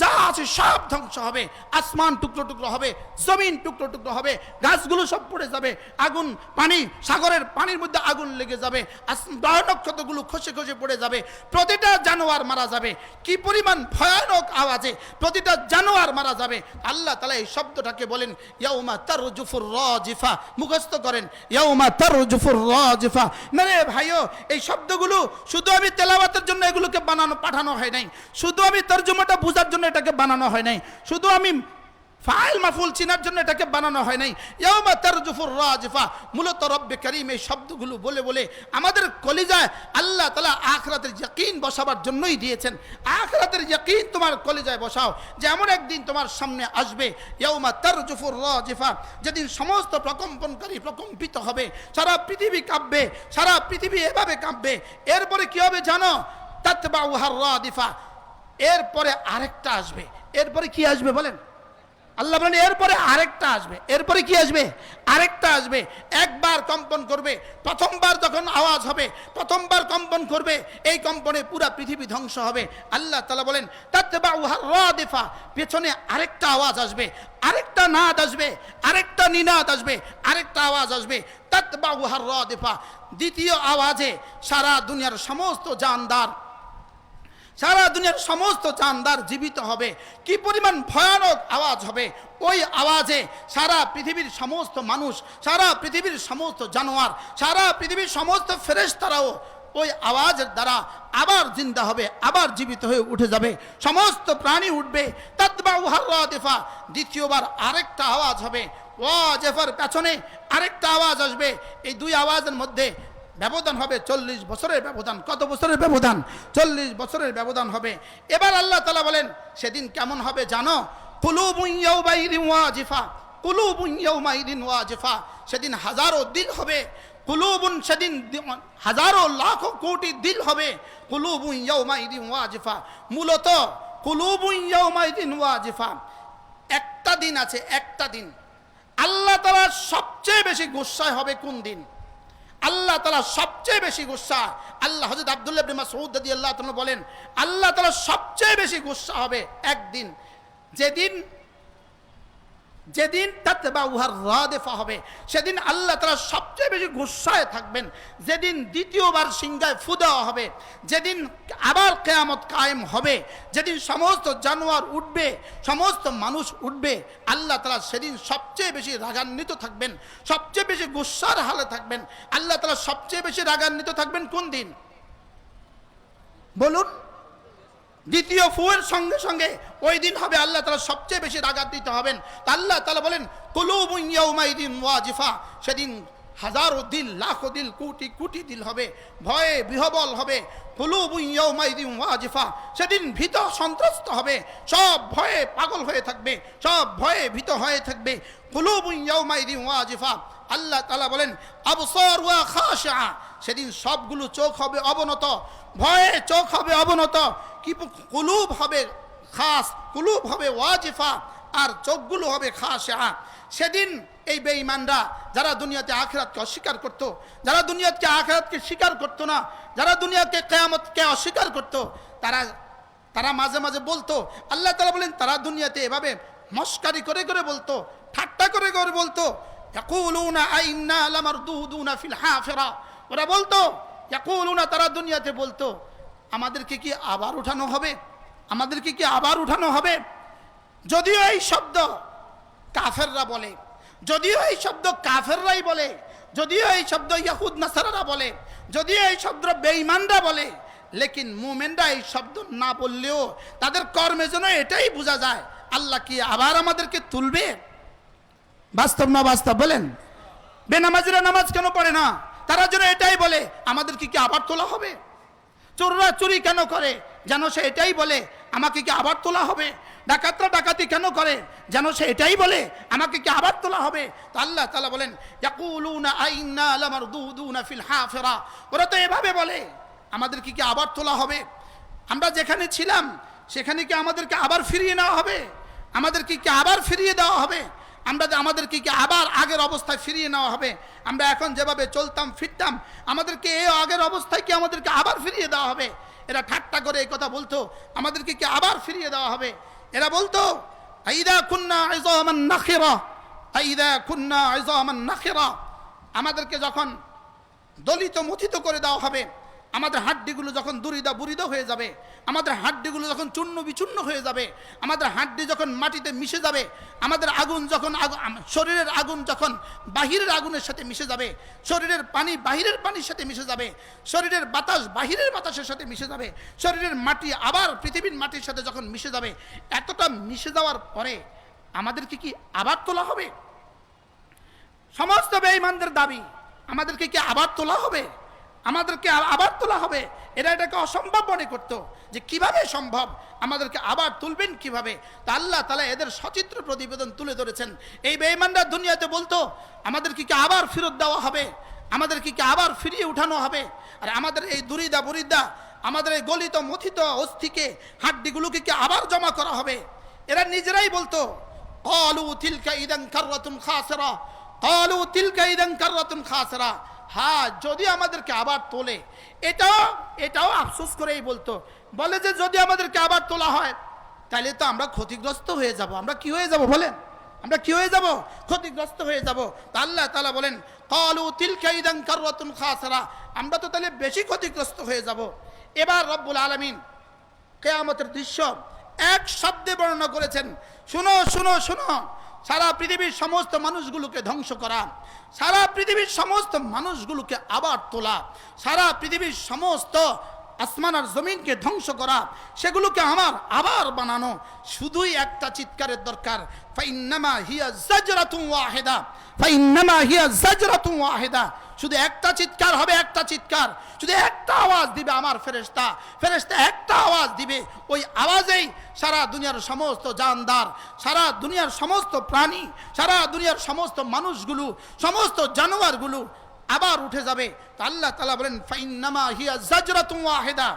যা আছে সব ধ্বংস হবে, আসমান টুকরো টুকরো হবে, জমিন টুকরো টুকরো হবে, গাছগুলো সব পড়ে যাবে, আগুন পানি, সাগরের পানির মধ্যে আগুন লেগে যাবে, গ্রহ নক্ষত্রগুলো খসে খসে পড়ে যাবে, প্রতিটা জানোয়ার মারা যাবে। কি পরিমাণ ভয়ানক আওয়াজে প্রতিটা জানোয়ার মারা যাবে। আল্লাহ তাআলা এই শব্দটাকে বলেন ইয়াউমা তারজুফুর রাজিফা, মুখস্থ করেন ইয়াউমা তারজুফুর রাজিফা। মানে ভাইও এই শব্দগুলো শুধু আমি তেলাওয়াতের জন্য এগুলোকে পাঠানো হয় নাই, শুধু আমি তরজমাটা বুঝার জন্য এটাকে বানানো হয় নাই, শুধু আমি ফাইল মাফুল চিনার জন্য এটাকে বানানো হয় নাই। ইয়াউমা তারজুফুর রাজিফা, মূলত রব্বে কারীম এই শব্দগুলো বলে বলে আমাদের কলিজায় আল্লাহ তাআলা আখিরাতের ইয়াকিন বসাবার জন্যই দিয়েছেন। আখিরাতের ইয়াকিন তোমার কলিজায় বসাও, যে এমন একদিন তোমার সামনে আসবে ইয়াউমা তারজুফুর রাজিফা, যেদিন সমস্ত প্রকম্পনকারী প্রকম্পিত হবে, সারা পৃথিবী কাঁপবে, সারা পৃথিবী এভাবে কাঁপবে। এরপরে কি হবে জানো? তাতবাউহার রাদিফা, এরপরে আরেকটা আসবে। এরপরে কি আসবে বলেন? আল্লাহ বলেন এরপরে আরেকটা আসবে। এরপরে কি আসবে? আরেকটা আসবে। একবার কম্পন করবে, প্রথমবার যখন আওয়াজ হবে, প্রথমবার কম্পন করবে, এই কম্পনে পুরো পৃথিবী ধ্বংস হবে। আল্লাহ তাআলা বলেন তাতবাউহার রাদিফা, পেছনে আরেকটা আওয়াজ আসবে, আরেকটা নাদ আসবে, আরেকটা নিনাদ আসবে, আরেকটা আওয়াজ আসবে, তাতবাউহার রাদিফা। দ্বিতীয় আওয়াজে সারা দুনিয়ার সমস্ত জানদার, সারা দুনিয়ার সমস্ত জানদার জীবিত হবে। কি পরিমাণ ভয়ানক আওয়াজ হবে! ওই আওয়াজে সারা পৃথিবীর সমস্ত মানুষ, সারা পৃথিবীর সমস্ত জানোয়ার, সারা পৃথিবীর সমস্ত ফেরেশতারাও ওই আওয়াজের দ্বারা আবার জিন্দা হবে, আবার জীবিত হয়ে উঠে যাবে, সমস্ত প্রাণী উঠবে। তাতবাউহার রাদিফা, দ্বিতীয়বার আরেকটা আওয়াজ হবে, ওয়াজিফার পেছনে আরেকটা আওয়াজ আসবে। এই দুই আওয়াজের মধ্যে ব্যবধান হবে 40 বছরের ব্যবধান। কত বছরের ব্যবধান? 40 বছরের ব্যবধান হবে। এবার আল্লাহ তাআলা বলেন সেদিন কেমন হবে জানো? কুলুবুন ইয়াউমাইদিন ওয়াজিফা, কুলুবুন ইয়াউমাইদিন ওয়াজিফা, সেদিন হাজারো দিল হবে। কুলুবুন, সেদিন হাজারো লাখো কোটি দিল হবে। কুলুবুন ইয়াউমাইদিন ওয়াজিফা, মূলত কুলুবুন ইয়াউমাইদিন ওয়াজিফা, একটা দিন দিন আছে, একটা দিন। আল্লাহ তাআলা সবচেয়ে বেশি গুসায় হবে কোন দিন? আল্লাহ তাআলা সবচেয়ে বেশি গুসা, আল্লাহ হযরত আব্দুল্লাহ ইবনে মাসউদ রাদিয়াল্লাহু তাআলা বলেন, আল্লাহ তাআলা সবচেয়ে বেশি গুসা হবে একদিন, যেদিন তাতবাউহার রাদিফা হবে, সেদিন আল্লাহ তাআলা সবচেয়ে বেশি গুসায় থাকবেন। যেদিন দ্বিতীয়বার সিংহায় ফু দেওয়া হবে, যেদিন আবার কিয়ামত কায়েম হবে, যেদিন সমস্ত জানোয়ার উঠবে, সমস্ত মানুষ উঠবে, আল্লাহ তাআলা সেদিন সবচেয়ে বেশি রাগান্বিত থাকবেন, সবচেয়ে বেশি গুসার হালে থাকবেন। আল্লাহ তাআলা সবচেয়ে বেশি রাগান্বিত থাকবেন কোন দিন বলুন? দ্বিতীয় ফুয়ের সঙ্গে সঙ্গে ওই দিন হবে আল্লাহ তাআলা সবচেয়ে বেশি রাগান্বিত হবেন। তা আল্লাহ তাআলা বলেন, কুলুবুন ইয়াউমাইদিন ওয়াজিফা, সেদিন হাজারো দিল, লাখো দিল, কোটি কোটি দিল হবে, ভয়ে বিহবল হবে। কুলুবুন ইয়াউমাইদিন ওয়াজিফা, সেদিন ভীত সন্ত্রস্ত হবে, সব ভয়ে পাগল হয়ে থাকবে, সব ভয়ে ভীত হয়ে থাকবে। কুলুবুন ইয়াউমাইদিন ওয়াজিফা, আল্লাহ তাআলা বলেন আবসারুহা খাশিআ, সেদিন সবগুলো চোখ হবে অবনত, ভয়ে চোখ হবে অবনত, কি কুলুব হবে খাস, কুলুব হবে ওয়াজিফা, আর চোখগুলো হবে খাশিআ। সেদিন এই বেঈমানরা যারা দুনিয়াতে আখিরাতকে অস্বীকার করত, যারা দুনিয়াতে আখিরাতকে স্বীকার করত না, যারা দুনিয়াকে কিয়ামতকে অস্বীকার করত, তারা মাঝে মাঝে বলতো, আল্লাহ তাআলা বলেন তারা দুনিয়াতে এভাবে মস্কারি করে করে বলতো, ঠাট্টা করে করে বলতো, ইয়াকুলুনা আইন্না লামারদুদুনা ফিল হাফিরা, ওরা বলতো, ইয়াকুলুনা, তারা দুনিয়াতে বলতো, আমাদেরকে কি আবার উঠানো হবে, আমাদেরকে কি আবার উঠানো হবে। যদিও এই শব্দ কাফেররা বলে, যদিও এই শব্দ কাফেররাই বলে, যদিও এই শব্দ ইয়াহুদ নাসারারা বলে, যদিও এই শব্দ বেঈমানরা বলে, লেকিন মুমিনরা এই শব্দ না বললেও তাদের কর্মে যেন এটাই বোঝা যায় আল্লাহ কি আবার আমাদেরকে তুলবে। বাস্তব না বাস্তব বলেন? বেনামাজিরা নামাজ কেন পড়ে না? তারা যেন এটাই বলে আমাদেরকে কি আবার তোলা হবে। চোররা চুরি কেন করে? যেন সে এটাই বলে আমাকে কি আবার তোলা হবে। ডাকাতরা ডাকাতি কেন করে? যেন সে এটাই বলে আমাকে কি আবার তোলা হবে। তো আল্লাহ তাআলা বলেন ইয়াকুলুনা আইন্না লামারদুদুনা ফিল হাফিরা, ওরা তো এভাবে বলে আমাদেরকে কি আবার তোলা হবে, আমরা যেখানে ছিলাম সেখানে কি আমাদেরকে আবার ফিরিয়ে নেওয়া হবে, আমাদেরকে কি আবার ফিরিয়ে দেওয়া হবে, আমাদেরকে কি আবার আগের অবস্থায় ফিরিয়ে নেওয়া হবে। আমরা এখন যেভাবে চলতাম ফিরতাম, আমাদেরকে এই আগের অবস্থায় কি আমাদেরকে আবার ফিরিয়ে দেওয়া হবে। এরা ঠাট্টা করে এই কথা বলতো, আমাদেরকে কি আবার ফিরিয়ে দেওয়া হবে। এরা বলতো আইদা কুন্না ইযামান নাখিরা, আইদা কুন্না ইযামান নাখিরা, আমাদেরকে যখন দলিত মথিত করে দেওয়া হবে, আমাদের হাড্ডিগুলো যখন দুরিদা বুরিদা হয়ে যাবে, আমাদের হাড্ডিগুলো যখন চূর্ণ বিচূর্ণ হয়ে যাবে, আমাদের হাড্ডি যখন মাটিতে মিশে যাবে, আমাদের আগুন যখন শরীরের আগুন যখন বাহিরের আগুনের সাথে মিশে যাবে, শরীরের পানি বাহিরের পানির সাথে মিশে যাবে, শরীরের বাতাস বাহিরের বাতাসের সাথে মিশে যাবে, শরীরের মাটি আবার পৃথিবীর মাটির সাথে যখন মিশে যাবে, এতটা মিশে যাওয়ার পরে আমাদেরকে কি আবার তোলা হবে। সমস্ত বেঈমানদের দাবি আমাদেরকে কি আবার তোলা হবে, আমাদেরকে আবার তোলা হবে। এরা এটাকে অসম্ভব মনে করতো যে কিভাবে সম্ভব, আমাদেরকে আবার তুলবেন কিভাবে। তা আল্লাহ তাআলা এদের সচিত্র প্রতিবেদন তুলে ধরেছেন। এই বেঈমানরা দুনিয়াতে বলতো আমাদেরকে কি আবার ফেরত দেওয়া হবে, আমাদেরকে কি আবার ফিরিয়ে উঠানো হবে। আর আমাদের এই দুরিদা বুরিদা, আমাদের এই গলিত মথিত অস্থিকে হাড্ডিগুলোকে কি আবার জমা করা হবে। এরা নিজেরাই বলতো ক্বালু তিলকা ইদান কাররাতুন খাসিরা, ক্বালু তিলকা ইদান কাররাতুন খাসিরা, হ্যাঁ যদি আমাদেরকে আবার তোলে, এটাও আফসোস করেই বলতো, বলে যে যদি আমাদেরকে আবার তোলা হয় তাহলে তো আমরা ক্ষতিগ্রস্ত হয়ে যাব। আমরা কি হয়ে যাব বলেন? আমরা কি হয়ে যাব? ক্ষতিগ্রস্ত হয়ে যাব। তা আল্লাহ তাআলা বলেন ক্বালু তিলকা ইদান কাররাতুন খাসিরা, আমরা তো তাহলে বেশি ক্ষতিগ্রস্ত হয়ে যাব। এবার রব্বুল আলামিন কিয়ামতের দৃশ্য এক শব্দে বর্ণনা করেছেন, শুনো শুনো শুনো, সারা পৃথিবীর সমস্ত মানুষগুলোকে ধ্বংস করা, সারা পৃথিবীর সমস্ত মানুষগুলোকে আবার তোলা, সারা পৃথিবীর সমস্ত আসমান আর জমিনকে ধ্বংস করা, সেগুলোকে আমার আবার বানানো, শুধুই একটা চিৎকারের দরকার। ফাইন্নামা হিয়া জাজরাতুন ওয়াহিদা, ফাইন্নামা হিয়া জাজরাতুন ওয়াহিদা, শুধু একটা চিৎকার হবে, একটা চিৎকার, শুধু একটা আওয়াজ দিবে আমার ফেরেশতা, ফেরেশতা একটা আওয়াজ দিবে, ওই আওয়াজেই সারা দুনিয়ার সমস্ত জানদার, সারা দুনিয়ার সমস্ত প্রাণী, সারা দুনিয়ার সমস্ত মানুষগুলো, সমস্ত জানোয়ারগুলো আবার উঠে যাবে। তো আল্লাহ তাআলা বলেন ফাইন্নামা হিয়া জাজরাতুন ওয়াহিদা,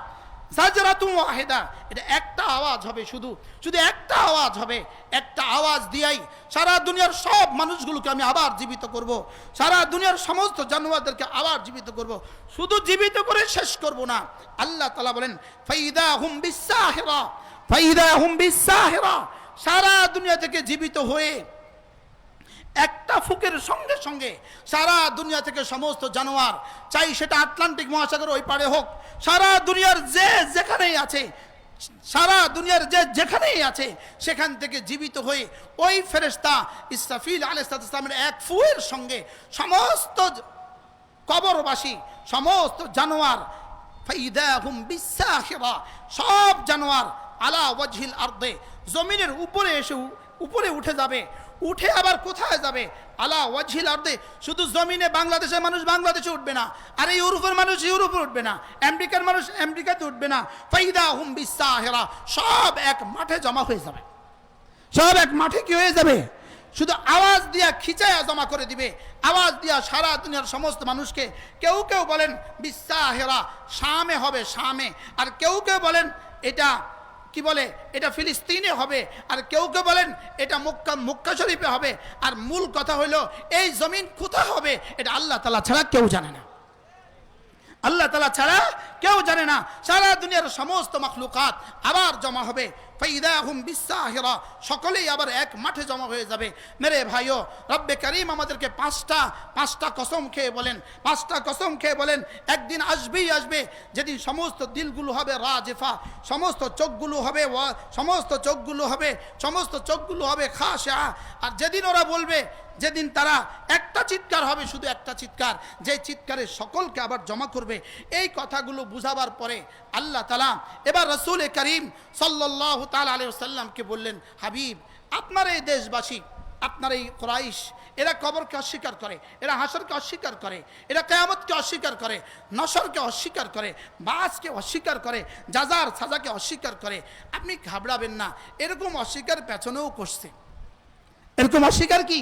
জাজরাতুন ওয়াহিদা, এটা একটা আওয়াজ হবে, শুধু একটা আওয়াজ হবে। একটা আওয়াজ দিয়াই সারা দুনিয়ার সব মানুষগুলোকে আমি আবার জীবিত করব, সারা দুনিয়ার সমস্ত জানোয়ারদেরকে আবার জীবিত করব, শুধু জীবিত করে শেষ করব না। আল্লাহ তাআলা বলেন ফাইদা হুম বিসাহিরা, ফাইদা হুম বিসাহিরা, সারা দুনিয়া থেকে জীবিত হয়ে একটা ফুকের সঙ্গে সঙ্গে সারা দুনিয়া থেকে সমস্ত জানোয়ার, চাই সেটা আটলান্টিক মহাসাগর ওই পারে হোক, সারা দুনিয়ার যে যেখানেই আছে, সারা দুনিয়ার যে যেখানেই আছে সেখান থেকে জীবিত হয়ে ওই ফেরেশতা ইসরাফিল আলাইহিস সালামের এক ফুয়ের সঙ্গে সমস্ত কবরবাসী, সমস্ত জানোয়ার, ফাইদাহুম বিসাহিরা, সব জানোয়ার আলা ওয়াজহিল আরদে, জমিনের উপরে এসে উপরে উঠে যাবে। উঠে আবার কোথায় যাবে? আলা ওয়াজহিল আরদে, শুধু জমিনে বাংলাদেশের মানুষ বাংলাদেশে উঠবে না, আর ইউরোপের মানুষ ইউরোপে উঠবে না, আমেরিকার মানুষ আমেরিকাতে উঠবে না, ফাইদাহুম বিসাহিরা, সব এক মাঠে জমা হয়ে যাবে। সব এক মাঠে কি হয়ে যাবে? শুধু আওয়াজ দিয়া খিচায়া জমা করে দিবে, আওয়াজ দিয়া সারা দুনিয়ার সমস্ত মানুষকে। কেউ কেউ বলেন বিসাহিরা শামে হবে, শামে, আর কেউ কেউ বলেন এটা কি বলে, এটা ফিলিস্তিনে হবে, আর কেউ কেউ বলেন এটা মক্কা শরীফে হবে। আর মূল কথা হইল এই জমিন কোথায় হবে এটা আল্লাহ তাআলা ছাড়া কেউ জানে না, আল্লাহ তাআলা ছাড়া কেউ জানে না। সারা দুনিয়ার সমস্ত মাখলুকাত আবার জমা হবে, ফাইদাহুম বিসাহিরা, সকলেই আবার এক মাঠে জমা হয়ে যাবে। মেরে ভাইও, রব্বে কারীম আমাদেরকে পাঁচটা কসম খেয়ে বলেন, পাঁচটা কসম খেয়ে বলেন একদিন আসবেই আসবে যেদিন সমস্ত দিলগুলো হবে রাজিফা, সমস্ত চোখগুলো হবে খাশিআ, আর যেদিন ওরা বলবে, যেদিন তারা একটা চিৎকার হবে, শুধু একটা চিৎকার, যে চিৎকারে সকলকে আবার জমা করবে। এই কথাগুলো বুঝাবার পরে আল্লাহ তাআলা এবার রাসূল করিম সাল্লাল্লাহু তাআলা আলাইহি ওয়াসাল্লামকে বললেন, হাবিব, আপনার এই দেশবাসী, আপনার এই কুরাইশ, এরা কবরকে অস্বীকার করে, এরা হাসরকে অস্বীকার করে, এরা কিয়ামতকে অস্বীকার করে, নসরকে অস্বীকার করে, বাসকে অস্বীকার করে, জাযার সাজাকে অস্বীকার করে। আপনি ঘাবড়াবেন না, এরকম অস্বীকার পেছনেও করছে, এরকম অস্বীকার কি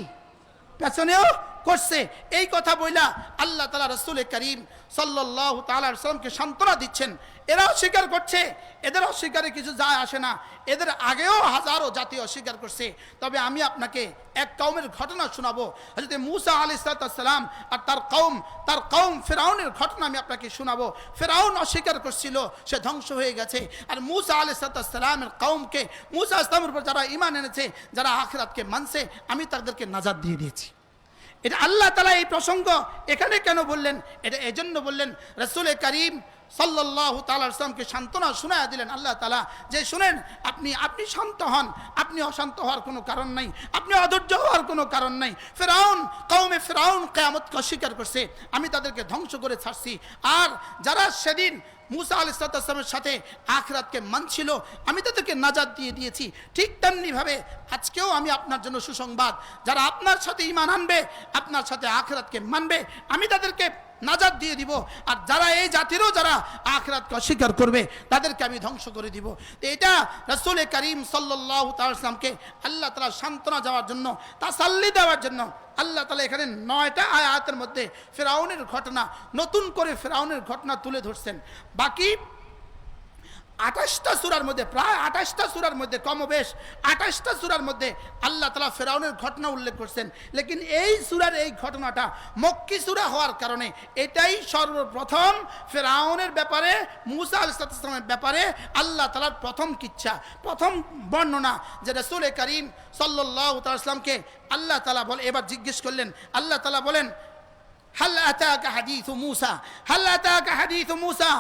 পেছনেও করছে। এই কথা বইলা আল্লাহ তাআলা রাসূল করিম সাল্লাল্লাহু তাআলা আলাইহি ওয়াসাল্লামকে সান্ত্বনা দিচ্ছেন। এরা অস্বীকার করছে, এদের অস্বীকারে কিছু যায় আসে না, এদের আগেও হাজারো জাতি অস্বীকার করছে। তবে আমি আপনাকে এক কওমের ঘটনা শোনাবো, হযরত মূসা আলাইহিস সালাম আর তার কওম ফিরআউনের ঘটনা আমি আপনাকে শোনাবো। ফিরআউন অস্বীকার করছিল, সে ধ্বংস হয়ে গেছে, আর মূসা আলাইহিস সালামের কওমকে, মূসা আসলামের উপর যারা ঈমান এনেছে, যারা আখিরাতকে মানছে, আমি তাদেরকে নাজাত দিয়ে দিয়েছি। এটা আল্লাহ তাআলা এই প্রসঙ্গ এখানে কেন বললেন? এটা এজন্য বললেন, রাসূল করিম সাল্লাল্লাহু তাআলা আলাইহি ওয়াসাল্লামকে সান্ত্বনা শোনায়া দিলেন আল্লাহ তাআলা, যে শুনেন, আপনি শান্ত হন, আপনি অশান্ত হওয়ার কোনো কারণ নাই, আপনি অধৈর্য হওয়ার কোনো কারণ নাই। কওমে ফিরআউন কিয়ামতকে অস্বীকার করছে, আমি তাদেরকে ধ্বংস করে ছাড়ছি। আর যারা সেদিন মূসা আলাইহিস সালামের সাথে আখিরাতকে মানছিল, আমি তাদেরকে নাজাত দিয়ে দিয়েছি। ঠিক তেমনিভাবে আজকেও আমি আপনার জন্য সুসংবাদ, যারা আপনার সাথে ঈমান আনবে, আপনার সাথে আখিরাতকে মানবে, আমি তাদেরকে নাজাত দিয়ে দিব। আর যারা এই জাতিরও যারা আখিরাতকে অস্বীকার করবে, তাদেরকে আমি ধ্বংস করে দিব। তো এটা রাসূল করিম সাল্লাল্লাহু তাআলা আলাইহি ওয়াসাল্লামকে আল্লাহ তাআলা সান্ত্বনা দেওয়ার জন্য, তাসাল্লি দেওয়ার জন্য আল্লাহ তাআলা এখানে 9টা আয়াতের মধ্যে ফিরআউনের ঘটনা, নতুন করে ফিরআউনের ঘটনা তুলে ধরছেন। বাকি 28টা সূরার মধ্যে, প্রায় 28টা সূরার মধ্যে, কমবেশ 28টা সূরার মধ্যে আল্লাহ তাআলা ফিরআউনের ঘটনা উল্লেখ করছেন। লেকিন এই সূরার এই ঘটনাটা মক্কি সূরা হওয়ার কারণে এটাই সর্বপ্রথম ফিরআউনের ব্যাপারে, মূসা আলাইহিস সালামের ব্যাপারে আল্লাহ তাআলার প্রথম কিচ্ছা, প্রথম বর্ণনা, যে রাসূল করিম সাল্লাল্লাহু তাআলা সাল্লামকে আল্লাহ তাআলা বলে, এবার জিজ্ঞেস করলেন, আল্লাহ তাআলা বলেন, হাল আতাকা হাদিসু মূসা, হাল আতাকা হাদিসু মূসা,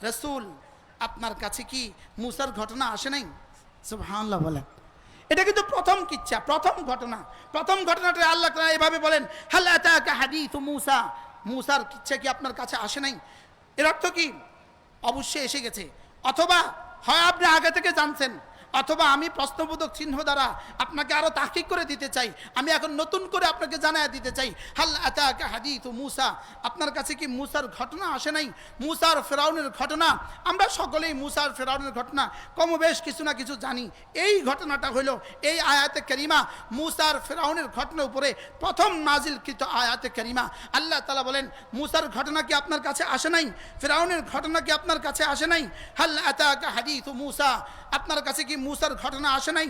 রাসূল, আপনার কাছে কি মূসার ঘটনা আসে নাই? সুবহানাল্লাহ বলেন। এটা কিন্তু প্রথম কিচ্ছা, প্রথম ঘটনা। প্রথম ঘটনাটা আল্লাহ তাআলা এভাবে বলেন, হাল আতাকা হাদিসু মূসা, মূসার কিচ্ছা কি আপনার কাছে আসে নাই? এর অর্থ কি? অবশ্যই এসে গেছে, অথবা হয় আপনি আগে থেকে জানছেন, অথবা আমি প্রশ্নবোধক চিহ্ন দ্বারা আপনাকে আরো তাহকিক করে দিতে চাই, আমি এখন নতুন করে আপনাকে জানায় দিতে চাই। হাল আতাকা হাদিসু মূসা, আপনার কাছে কি মূসার ঘটনা আসে নাই? মূসার ফিরআউনের ঘটনা, আমরা সকলেই মূসার ফিরআউনের ঘটনা কমবেশ কিছু না কিছু জানি। এই ঘটনাটা হলো এই আয়াতে কারিমা, মূসার ফিরআউনের ঘটনার উপরে প্রথম নাজিলকৃত আয়াতে কারিমা। আল্লাহ তাআলা বলেন, মূসার ঘটনা কি আপনার কাছে আসে নাই? ফিরআউনের ঘটনা কি আপনার কাছে আসে নাই? হাল আতাকা হাদিসু মূসা, আপনার কাছে কি মূসার ঘটনা আসে নাই?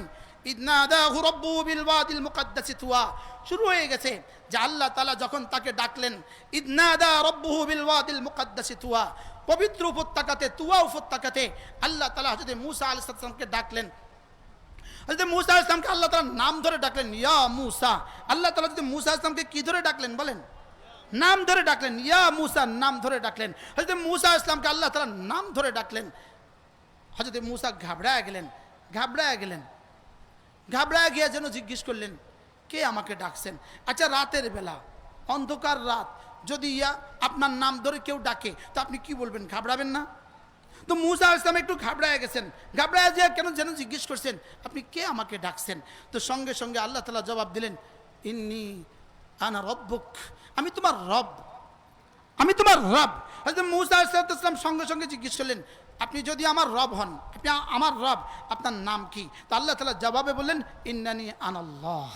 ইদনাদাহু রাব্বুহু বিল ওয়াদিল মুকাদ্দাসি তুয়া, শুরু হয়ে গেছে যে আল্লাহ তাআলা যখন তাকে ডাকলেন, ইদনাদা রাব্বুহু বিল ওয়াদিল মুকাদ্দাসি তুয়া, পবিত্র উপত্যকাতে, তুয়া উপত্যকাতে আল্লাহ তাআলা হযরত মূসা আলাইহিস সালামকে ডাকলেন। হযরত মূসা আলাইহিস সালামকে আল্লাহ তাআলা নাম ধরে ডাকলেন, ইয়া মূসা। আল্লাহ তাআলা হযরত মূসা আলাইহিস সালামকে কি ধরে ডাকলেন বলেন? নাম ধরে ডাকলেন, ইয়া মূসা, নাম ধরে ডাকলেন। হযরত মূসা আলাইহিস সালামকে আল্লাহ তাআলা নাম ধরে ডাকলেন। হযরত মূসা ঘাবড়ায় গেলেন, ঘাবড়ায় গিয়ে যেন জিজ্ঞেস করলেন, কে আমাকে ডাকছেন? আচ্ছা, রাতের বেলা, অন্ধকার রাত, যদি আপনার নাম ধরে কেউ ডাকে তো আপনি কি বলবেন? ঘাবড়াবেন না? তো মূসা আলাইহিস সালাম একটু ঘাবড়ায় গেছেন, ঘাবড়ায় যে কেন যেন জিজ্ঞেস করছেন, আপনি কে আমাকে ডাকছেন? তো সঙ্গে সঙ্গে আল্লাহ তাআলা জবাব দিলেন, ইন্নী আনা রব্বুক, আমি তোমার রব, আমি তোমার রব। হযরত মূসা আলাইহিস সালাম সঙ্গে সঙ্গে জিজ্ঞেস করলেন, আপনি যদি আমার রব হন, আপনি আমার রব, আপনার নাম কি? তো আল্লাহ তাআলা জবাবে বললেন, ইন্নানি আনাল্লাহ,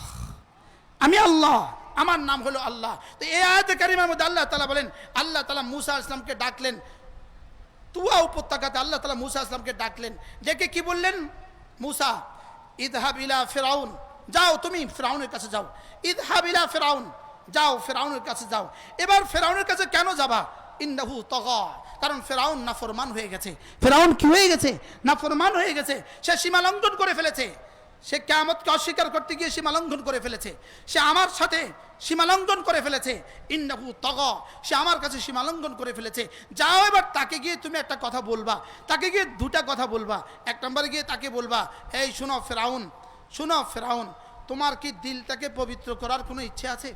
আমি আল্লাহ, আমার নাম হলো আল্লাহ। তো এই আয়াতে কারিমার মধ্যে আল্লাহ তাআলা বলেন, আল্লাহ তাআলা মূসা আলাইহিস সালামকে ডাকলেন তুয়া উপত্যকাতে, আল্লাহ তাআলা মূসা আলাইহিস সালামকে ডাকলেন, ডেকে কি বললেন? মূসা, ইযহাব ইলা ফিরাউন, যাও তুমি ফিরাউনের কাছে যাও। ইযহাব ইলা ফিরাউন, যাও ফিরাউনের কাছে যাও। এবার ফিরাউনের কাছে কেন যাবা? ইন্নাহু তাগা, কারণ ফিরাউন নাফরমান হয়ে গেছে। ফিরাউন কি হয়ে গেছে? নাফরমান হয়ে গেছে। সে সীমা লঙ্ঘন করে ফেলেছে। সে কিয়ামতকে অস্বীকার করতে গিয়ে সীমা লঙ্ঘন করে ফেলেছে। সে আমার সাথে সীমা লঙ্ঘন করে ফেলেছে। ইন্নাহু তাগা, সে আমার কাছে সীমা লঙ্ঘন করে ফেলেছে। যাও, এবার তাকে গিয়ে তুমি একটা কথা বলবা, তাকে গিয়ে দুটা কথা বলবা। এক নম্বরে গিয়ে তাকে বলবা, এই শোনো ফিরাউন, শোনো ফিরাউন, তোমার কি দিলটাকে পবিত্র করার কোনো ইচ্ছে আছে?